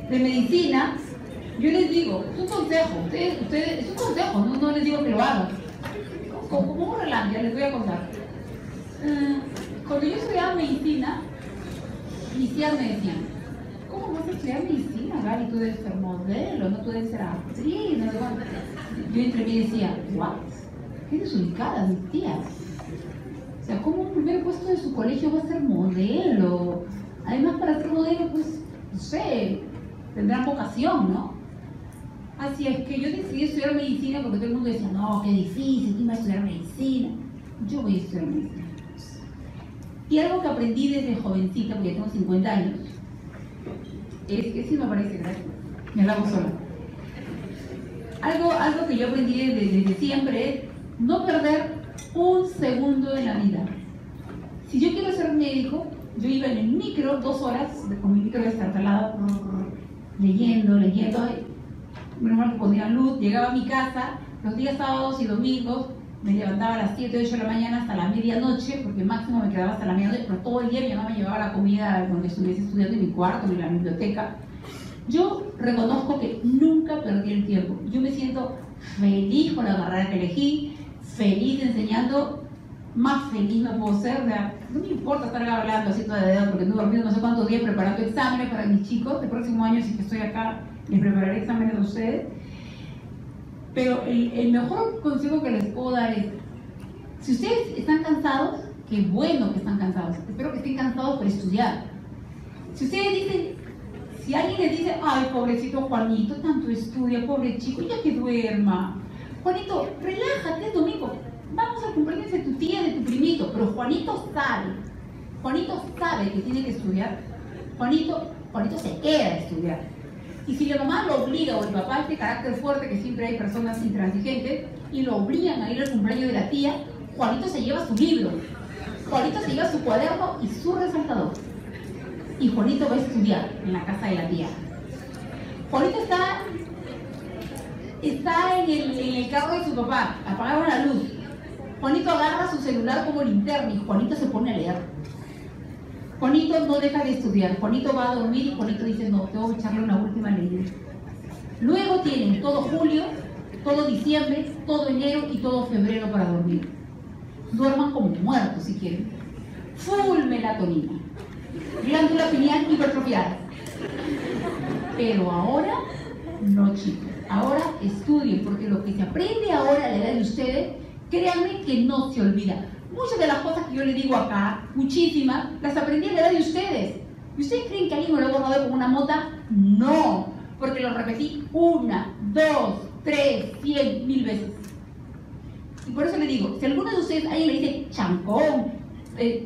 de medicina, yo les digo, es un consejo, ustedes, es un consejo, no les digo que lo hagan. Como un relato, ya les voy a contar. Cuando yo estudiaba medicina, mis tías me decían, ¿cómo vas a estudiar medicina, Gali? Tú debes ser modelo, no tú debes ser actriz, no. Yo entre mí decía, ¿what? ¿Qué desubicadas mis tías? O sea, ¿cómo un primer puesto de su colegio va a ser modelo? Además, para ser modelo, pues, no sé, tendrán vocación, ¿no? Así es que yo decidí estudiar medicina porque todo el mundo decía, no, qué difícil, ¿quién va a estudiar medicina? Yo voy a estudiar medicina. Y algo que aprendí desde jovencita, porque ya tengo 50 años, es que sí me parece, gracias, me lavo sola. Algo que yo aprendí desde siempre es no perder un segundo de la vida. Si yo quiero ser médico, yo iba en el micro 2 horas, con mi micro destartalado, leyendo, menos mal que ponían luz, llegaba a mi casa, los días sábados y domingos, me levantaba a las 7, 8 de la mañana hasta la medianoche, porque máximo me quedaba hasta la medianoche, pero todo el día mi mamá me llevaba la comida donde estuviese estudiando en mi cuarto, en la biblioteca. Yo reconozco que nunca perdí el tiempo. Yo me siento feliz con la carrera que elegí, feliz enseñando, más feliz no puedo ser. O sea, no me importa estar hablando así toda de edad, porque no he dormido no sé cuántos días preparando exámenes para mis chicos. El próximo año, si que estoy acá, les prepararé exámenes a ustedes. Pero el mejor consejo que les puedo dar es, si ustedes están cansados, qué bueno que están cansados, espero que estén cansados por estudiar. Si ustedes dicen, si alguien les dice, ay, pobrecito Juanito, tanto estudia, pobre chico, ya que duerma. Juanito, relájate, es domingo, vamos al cumpleaños de tu tía, de tu primito, pero Juanito sabe que tiene que estudiar. Juanito se queda a estudiar. Y si la mamá lo obliga, o el papá, este carácter fuerte, que siempre hay personas intransigentes, y lo obligan a ir al cumpleaños de la tía, Juanito se lleva su libro, Juanito se lleva su cuaderno y su resaltador. Y Juanito va a estudiar en la casa de la tía. Juanito está en el carro de su papá, apagaron la luz. Juanito agarra su celular como linterna y Juanito se pone a leer. Juanito no deja de estudiar, Juanito va a dormir y Juanito dice, no, tengo que echarle una última leída. Luego tienen todo julio, todo diciembre, todo enero y todo febrero para dormir. Duerman como muertos si quieren. Full melatonina. Glándula pineal hipertrofiada. Pero ahora, no, chicos. Ahora estudien, porque lo que se aprende ahora a la edad de ustedes, créanme que no se olvida. Muchas de las cosas que yo les digo acá, muchísimas, las aprendí a la edad de ustedes. ¿Y ustedes creen que alguien me lo ha borrado con una mota? No, porque lo repetí 1, 2, 3, 100, 1000 veces. Y por eso les digo, si alguno de ustedes, alguien le dice chancón,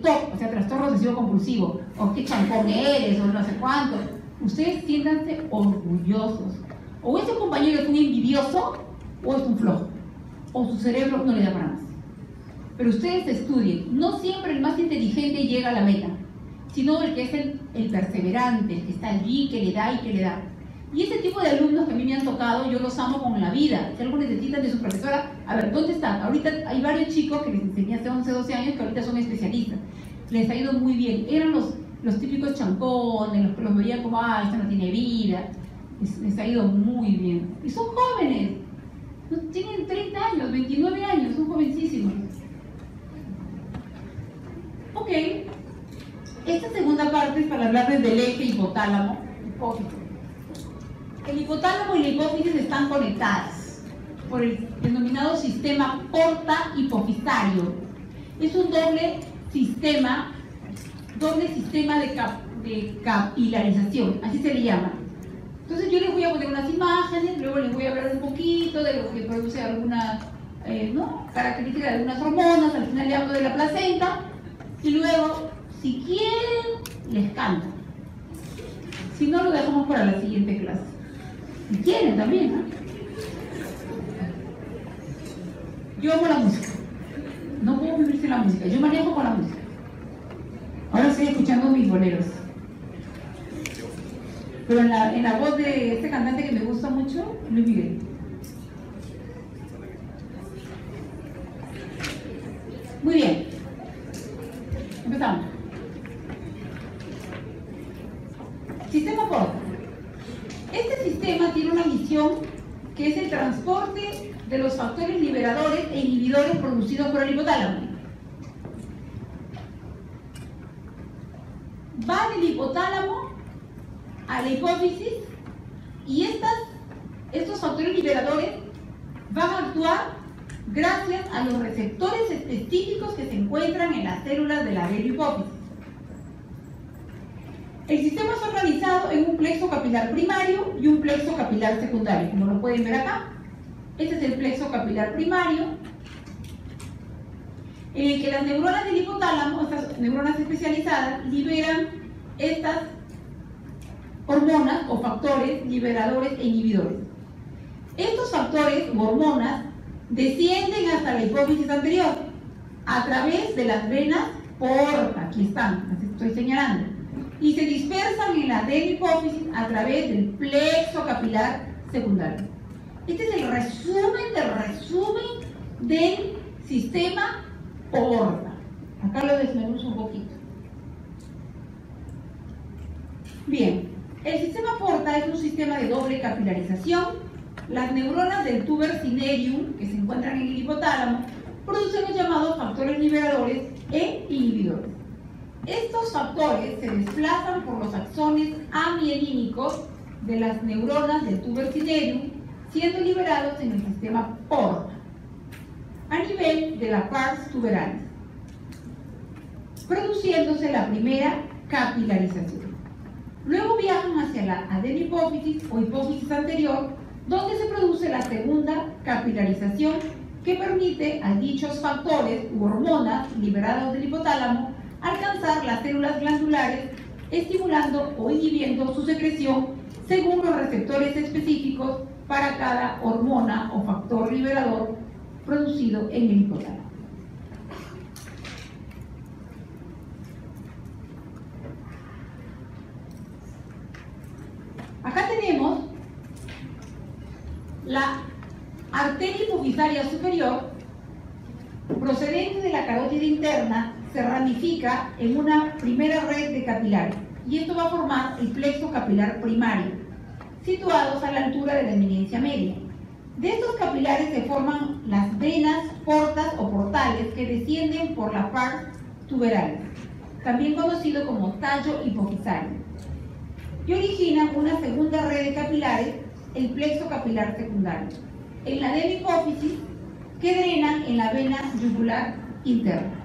TOC, o sea, trastorno obsesivo compulsivo, o qué chancón eres, o no sé cuánto, ustedes siéntanse orgullosos. O ese compañero es un envidioso, o es un flojo, o su cerebro no le da para más. Pero ustedes estudien. No siempre el más inteligente llega a la meta, sino el que es el perseverante, el que está allí, que le da y que le da. Y ese tipo de alumnos que a mí me han tocado, yo los amo con la vida. Si algo necesitan de su profesora, a ver, ¿dónde están? Ahorita hay varios chicos que les enseñé hace 11, 12 años que ahorita son especialistas. Les ha ido muy bien. Eran los típicos chancones, los que los veían como, esto no tiene vida. Les ha ido muy bien. Y son jóvenes. Tienen 30 años, 29 años, son jovencísimos. Ok. Esta segunda parte es para hablarles del eje hipotálamo, hipófisis. El hipotálamo y la hipófisis están conectadas por el denominado sistema porta-hipofisario. Es un doble sistema de capilarización, así se le llama. Entonces yo les voy a poner unas imágenes, luego les voy a hablar un poquito de lo que produce alguna característica de algunas hormonas, al final le hablo de la placenta, y luego, si quieren, les canto. Si no, lo dejamos para la siguiente clase. Si quieren también, ¿no? Yo amo la música. No puedo vivir sin la música. Yo manejo con la música. Ahora estoy escuchando mis boleros. Pero en la voz de este cantante que me gusta mucho, Luis Miguel. Muy bien. Empezamos. Sistema porta. Este sistema tiene una misión que es el transporte de los factores liberadores e inhibidores producidos por el hipotálamo. Va del hipotálamo a la hipófisis y estos factores liberadores van a actuar gracias a los receptores específicos que se encuentran en las células de la hipófisis. El sistema es organizado en un plexo capilar primario y un plexo capilar secundario, como lo pueden ver acá. Este es el plexo capilar primario, en el que las neuronas del hipotálamo, estas neuronas especializadas, liberan estas hormonas o factores liberadores e inhibidores. Estos factores o hormonas descienden hasta la hipófisis anterior a través de las venas porta, aquí están, las estoy señalando, y se dispersan en la hipófisis a través del plexo capilar secundario. Este es el resumen del sistema porta. Acá lo desmenuzo un poquito. Bien, el sistema porta es un sistema de doble capilarización. Las neuronas del tuber cinereum, que se encuentran en el hipotálamo, producen los llamados factores liberadores e inhibidores. Estos factores se desplazan por los axones amielínicos de las neuronas del tuber cinereum, siendo liberados en el sistema porta, a nivel de la pars tuberalis, produciéndose la primera capilarización. Luego viajan hacia la adenihipófisis o hipófisis anterior, donde se produce la segunda capilarización que permite a dichos factores u hormonas liberados del hipotálamo alcanzar las células glandulares, estimulando o inhibiendo su secreción según los receptores específicos para cada hormona o factor liberador producido en el hipotálamo. Acá tenemos la arteria hipofisaria superior, procedente de la carótida interna, se ramifica en una primera red de capilares, y esto va a formar el plexo capilar primario, situados a la altura de la eminencia media. De estos capilares se forman las venas portas o portales que descienden por la pars tuberalis, también conocido como tallo hipofisario, y originan una segunda red de capilares, el plexo capilar secundario, en la hipófisis, que drenan en la vena yugular interna.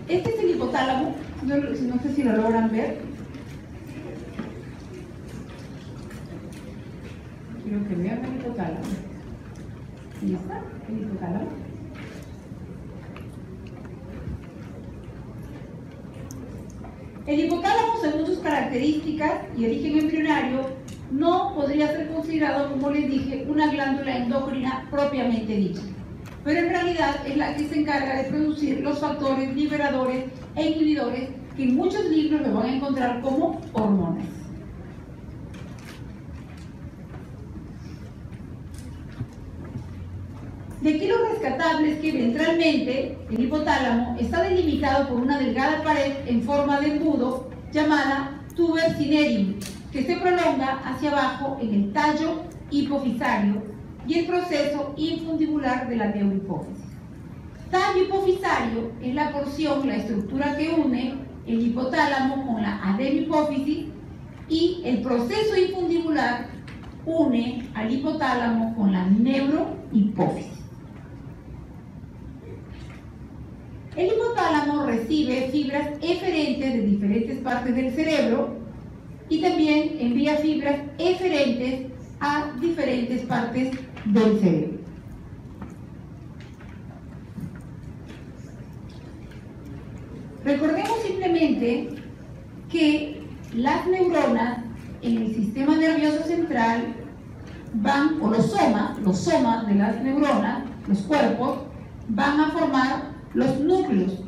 Este es el hipotálamo, no sé si lo logran ver. Quiero que vean el hipotálamo. Ahí está, el hipotálamo. El hipotálamo, según sus características y origen embrionario, no podría ser considerado, como les dije, una glándula endocrina propiamente dicha, pero en realidad es la que se encarga de producir los factores liberadores e inhibidores que en muchos libros lo van a encontrar como hormonas. De aquí lo rescatable es que ventralmente el hipotálamo está delimitado por una delgada pared en forma de embudo llamada tuber cinereum, que se prolonga hacia abajo en el tallo hipofisario y el proceso infundibular de la neurohipófisis. Tallo hipofisario es la porción, la estructura que une el hipotálamo con la adenohipófisis, y el proceso infundibular une al hipotálamo con la neurohipófisis. El hipotálamo recibe fibras eferentes de diferentes partes del cerebro y también envía fibras eferentes a diferentes partes del cerebro. Recordemos simplemente que las neuronas en el sistema nervioso central van, o los somas de las neuronas, los cuerpos, van a formar los núcleos,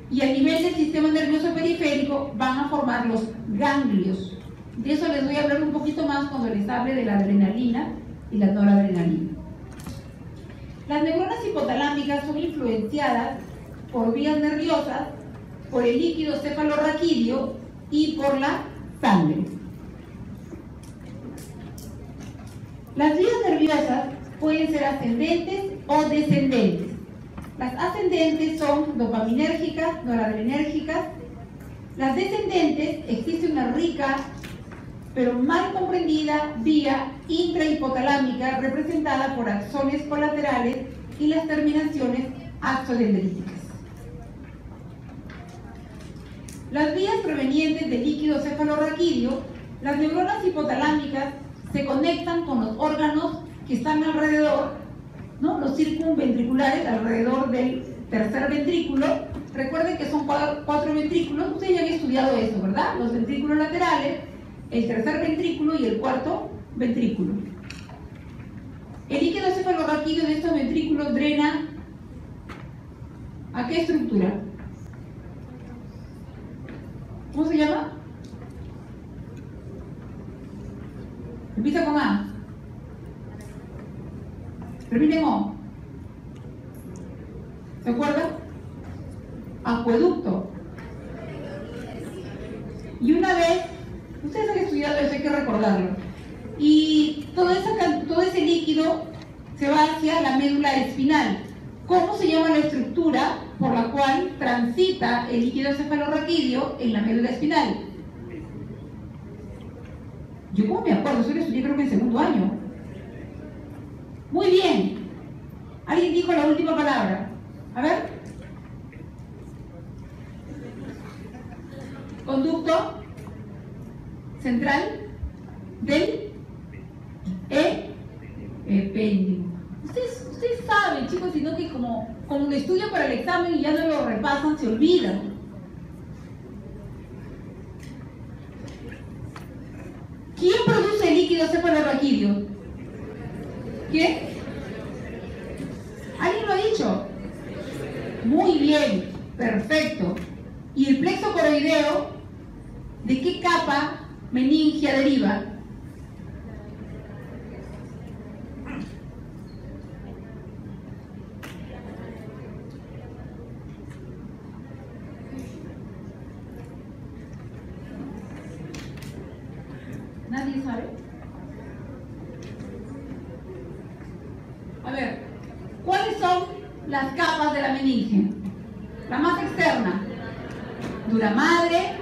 y a nivel del sistema nervioso periférico van a formar los ganglios. De eso les voy a hablar un poquito más cuando les hable de la adrenalina y la noradrenalina. Las neuronas hipotalámicas son influenciadas por vías nerviosas, por el líquido cefalorraquídeo y por la sangre. Las vías nerviosas pueden ser ascendentes o descendentes. Las ascendentes son dopaminérgicas, noradrenérgicas. Las descendentes, existe una rica pero mal comprendida vía intrahipotalámica representada por axones colaterales y las terminaciones axodendríticas. Las vías provenientes del líquido cefalorraquídeo, las neuronas hipotalámicas se conectan con los órganos que están alrededor, ¿no? Los circunventriculares alrededor del tercer ventrículo. Recuerden que son cuatro ventrículos, ustedes ya han estudiado eso, ¿verdad? Los ventrículos laterales, el tercer ventrículo y el cuarto ventrículo. El líquido cefalorraquídeo de estos ventrículos drena ¿a qué estructura? ¿Cómo se llama? Empieza con A. Termina en O. ¿Se acuerdan? Acueducto. Y una vez, ustedes han estudiado eso, hay que recordarlo. Y todo ese líquido se va hacia la médula espinal. ¿Cómo se llama la estructura por la cual transita el líquido cefalorraquídeo en la médula espinal? Yo como me acuerdo, eso lo estudié creo que en segundo año. Muy bien. ¿Alguien dijo la última palabra? A ver. Conducto central del epéndigo. Ustedes saben, chicos, sino que como lo estudian para el examen y ya no lo repasan, se olvidan. ¿Quién produce el líquido cefalorraquídeo? ¿Quién? ¿Alguien lo ha dicho? Muy bien, perfecto. ¿Y el plexo coroideo de qué capa meningia deriva? ¿Nadie sabe? A ver, ¿cuáles son las capas de la meninge? La más externa, dura madre.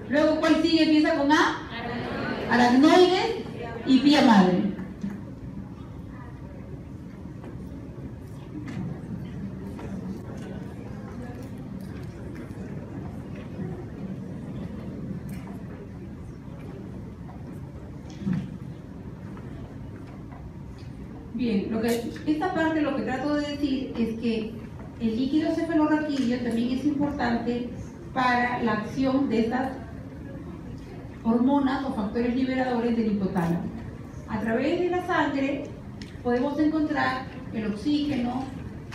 Luego, ¿cuál sigue? Empieza con A. Aracnoides y vía madre. Bien, esta parte lo que trato de decir es que el líquido cefalorraquídeo también es importante para la acción de estas hormonas o factores liberadores del hipotálamo. A través de la sangre podemos encontrar el oxígeno,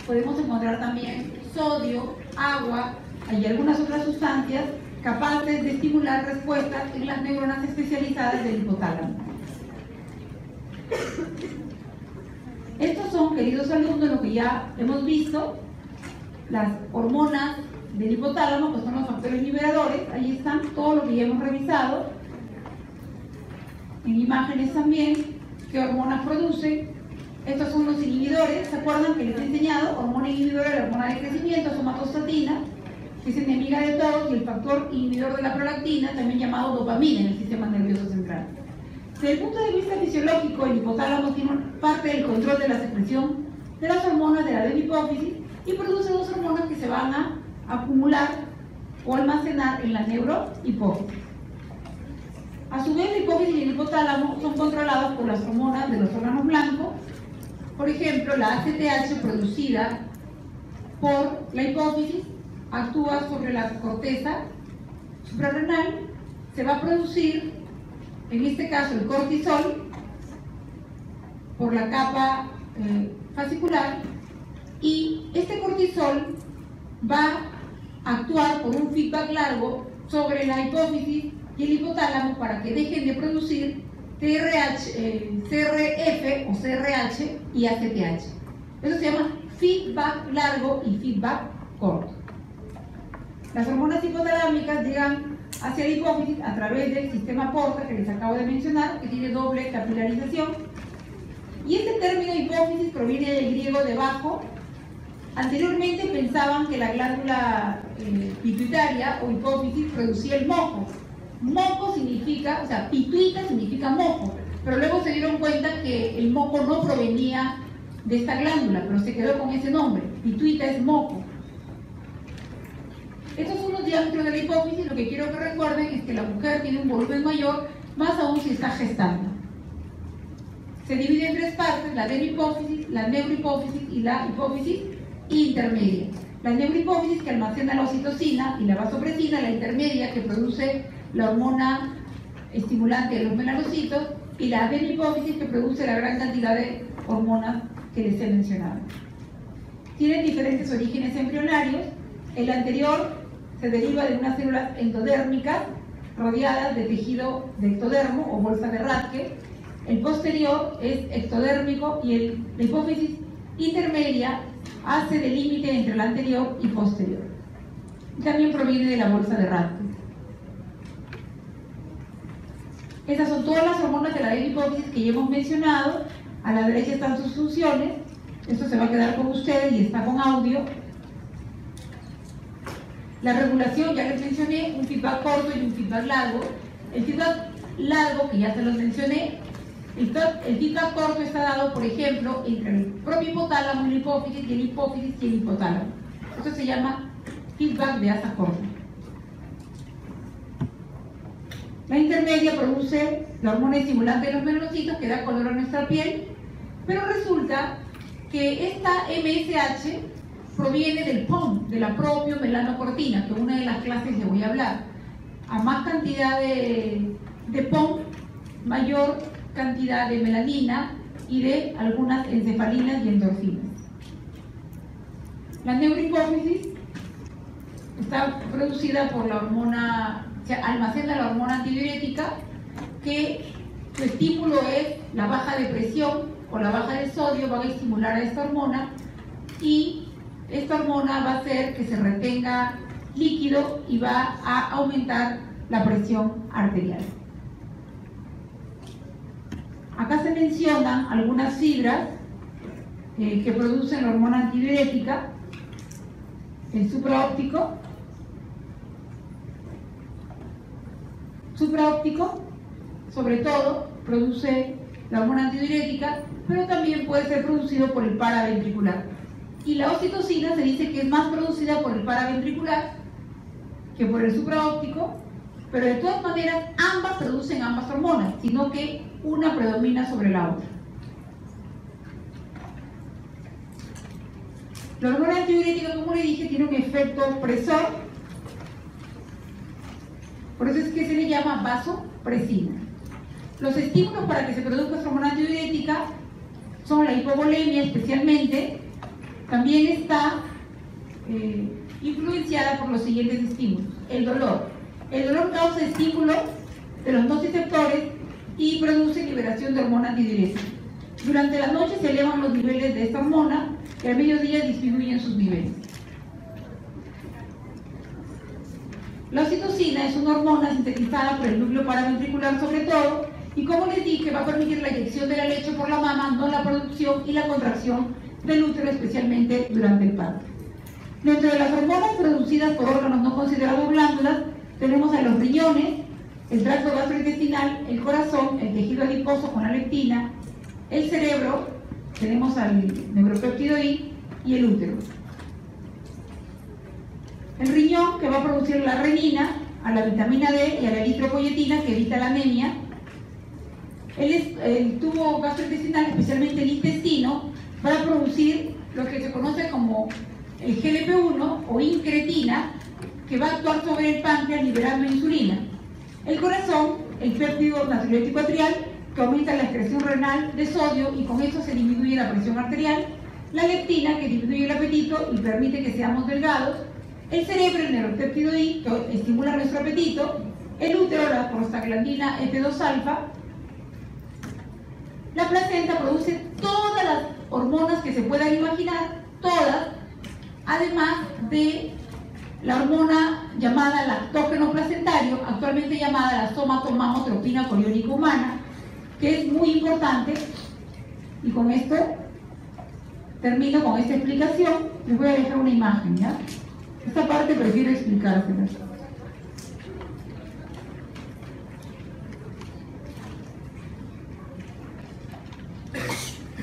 podemos encontrar también sodio, agua y algunas otras sustancias capaces de estimular respuestas en las neuronas especializadas del hipotálamo. Estos son, queridos alumnos, lo que ya hemos visto, las hormonas del hipotálamo, que son los factores liberadores. Ahí están todo lo que ya hemos revisado. En imágenes también, qué hormonas producen. Estos son los inhibidores. ¿Se acuerdan que les he enseñado? Hormona inhibidora, la hormona de crecimiento, somatostatina, que es enemiga de todos, y el factor inhibidor de la prolactina, también llamado dopamina en el sistema nervioso central. Desde el punto de vista fisiológico, el hipotálamo tiene parte del control de la secreción de las hormonas de la hipófisis y produce dos hormonas que se van a acumular o almacenar en la neurohipófisis. A su vez, la hipófisis y el hipotálamo son controlados por las hormonas de los órganos blancos. Por ejemplo, la ACTH producida por la hipófisis actúa sobre la corteza suprarrenal, se va a producir, en este caso, el cortisol por la capa fascicular, y este cortisol va a actuar por un feedback largo sobre la hipófisis y el hipotálamo para que dejen de producir CRF o CRH y ACTH. Eso se llama feedback largo y feedback corto. Las hormonas hipotalámicas llegan hacia la hipófisis a través del sistema porta que les acabo de mencionar, que tiene doble capilarización. Y este término hipófisis proviene del griego debajo. Anteriormente pensaban que la glándula pituitaria o hipófisis producía el moco. Moco significa, o sea, pituita significa moco, pero luego se dieron cuenta que el moco no provenía de esta glándula, pero se quedó con ese nombre. Pituita es moco. Estos son los diámetros de la hipófisis. Lo que quiero que recuerden es que la mujer tiene un volumen mayor, más aún si está gestando. Se divide en tres partes: la adenohipófisis, la neurohipófisis y la hipófisis intermedia. La neurohipófisis, que almacena la oxitocina y la vasopresina; la intermedia, que produce la hormona estimulante de los melanocitos; y la adenohipófisis, que produce la gran cantidad de hormonas que les he mencionado. Tienen diferentes orígenes embrionarios. El anterior se deriva de unas células endodérmicas rodeadas de tejido de ectodermo o bolsa de Rathke. El posterior es ectodérmico y la hipófisis intermedia hace de límite entre el anterior y posterior. Y también proviene de la bolsa de Rathke. Estas son todas las hormonas de la hipófisis que ya hemos mencionado. A la derecha están sus funciones. Esto se va a quedar con ustedes y está con audio. La regulación, ya les mencioné, un feedback corto y un feedback largo. El feedback largo, que ya se los mencioné, el feedback corto está dado, por ejemplo, entre el propio hipotálamo y la hipófisis, y el hipófisis y el hipotálamo. Esto se llama feedback de asa corta. La intermedia produce la hormona estimulante de los melanocitos que da color a nuestra piel, pero resulta que esta MSH proviene del POM, de la propia melanocortina, que una de las clases le voy a hablar. A más cantidad de POM, mayor cantidad de melanina y de algunas encefalinas y endorfinas. La neurohipófisis está producida por la hormona, se almacena la hormona antidiurética, que su estímulo es la baja de presión o la baja de sodio. Va a estimular a esta hormona, y esta hormona va a hacer que se retenga líquido y va a aumentar la presión arterial. Acá se mencionan algunas fibras que producen la hormona antidiurética. El supraóptico, sobre todo, produce la hormona antidiurética, pero también puede ser producido por el paraventricular. Y la oxitocina se dice que es más producida por el paraventricular que por el supraóptico, pero de todas maneras ambas producen ambas hormonas, sino que una predomina sobre la otra. La hormona antidiurética, como le dije, tiene un efecto presor, por eso es que se le llama vasopresina. Los estímulos para que se produzca esta hormona antidiurética son la hipovolemia especialmente, también está influenciada por los siguientes estímulos. El dolor. El dolor causa estímulo de los nociceptores y produce liberación de hormona antidiurética. Durante la noche se elevan los niveles de esta hormona y al mediodía disminuyen sus niveles. La oxitocina es una hormona sintetizada por el núcleo paraventricular sobre todo, y como les dije, va a permitir la inyección de la leche por la mama, no la producción y la contracción del útero, especialmente durante el parto. Dentro de las hormonas producidas por órganos no considerados glándulas, tenemos a los riñones, el tracto gastrointestinal, el corazón, el tejido adiposo con la leptina, el cerebro, tenemos al neuropéptido I y el útero. El riñón, que va a producir la renina, a la vitamina D y a la eritropoyetina, que evita la anemia. El tubo gastrointestinal, especialmente el intestino, va a producir lo que se conoce como el GLP-1 o incretina, que va a actuar sobre el páncreas liberando insulina. El corazón, el péptido natriurético atrial, que aumenta la excreción renal de sodio y con eso se disminuye la presión arterial. La leptina, que disminuye el apetito y permite que seamos delgados. El cerebro, el neuropéptido I, que estimula nuestro apetito. El útero, la prostaglandina F2-alfa. La placenta produce todas las hormonas que se puedan imaginar, todas, además de la hormona llamada lactógeno placentario, actualmente llamada la somatomamotropina coriónica humana, que es muy importante. Y con esto termino con esta explicación. Les voy a dejar una imagen, ¿ya? Esta parte prefiero explicársela.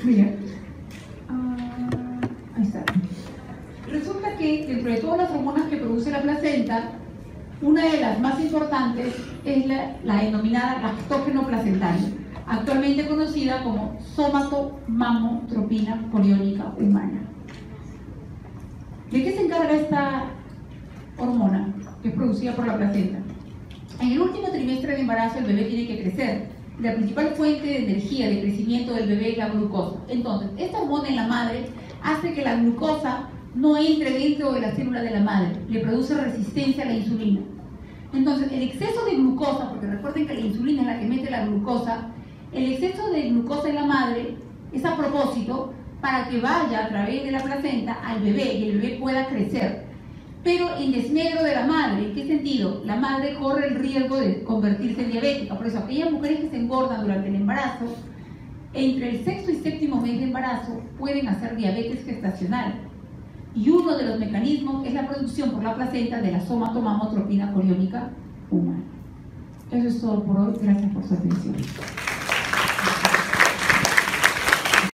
Mira, ahí está. Resulta que dentro de todas las hormonas que produce la placenta, una de las más importantes es la denominada lactógeno placentario, actualmente conocida como somatomamotropina coriónica humana. ¿De qué se encarga esta hormona que es producida por la placenta? En el último trimestre de embarazo el bebé tiene que crecer. La principal fuente de energía de crecimiento del bebé es la glucosa. Entonces, esta hormona en la madre hace que la glucosa no entre dentro de la célula de la madre, le produce resistencia a la insulina. Entonces, el exceso de glucosa, porque recuerden que la insulina es la que mete la glucosa, el exceso de glucosa en la madre es a propósito para que vaya a través de la placenta al bebé y el bebé pueda crecer. Pero en desmedro de la madre. ¿En qué sentido? La madre corre el riesgo de convertirse en diabética. Por eso aquellas mujeres que se engordan durante el embarazo, entre el sexto y séptimo mes de embarazo, pueden hacer diabetes gestacional. Y uno de los mecanismos es la producción por la placenta de la somatomamotropina coriónica humana. Eso es todo por hoy. Gracias por su atención.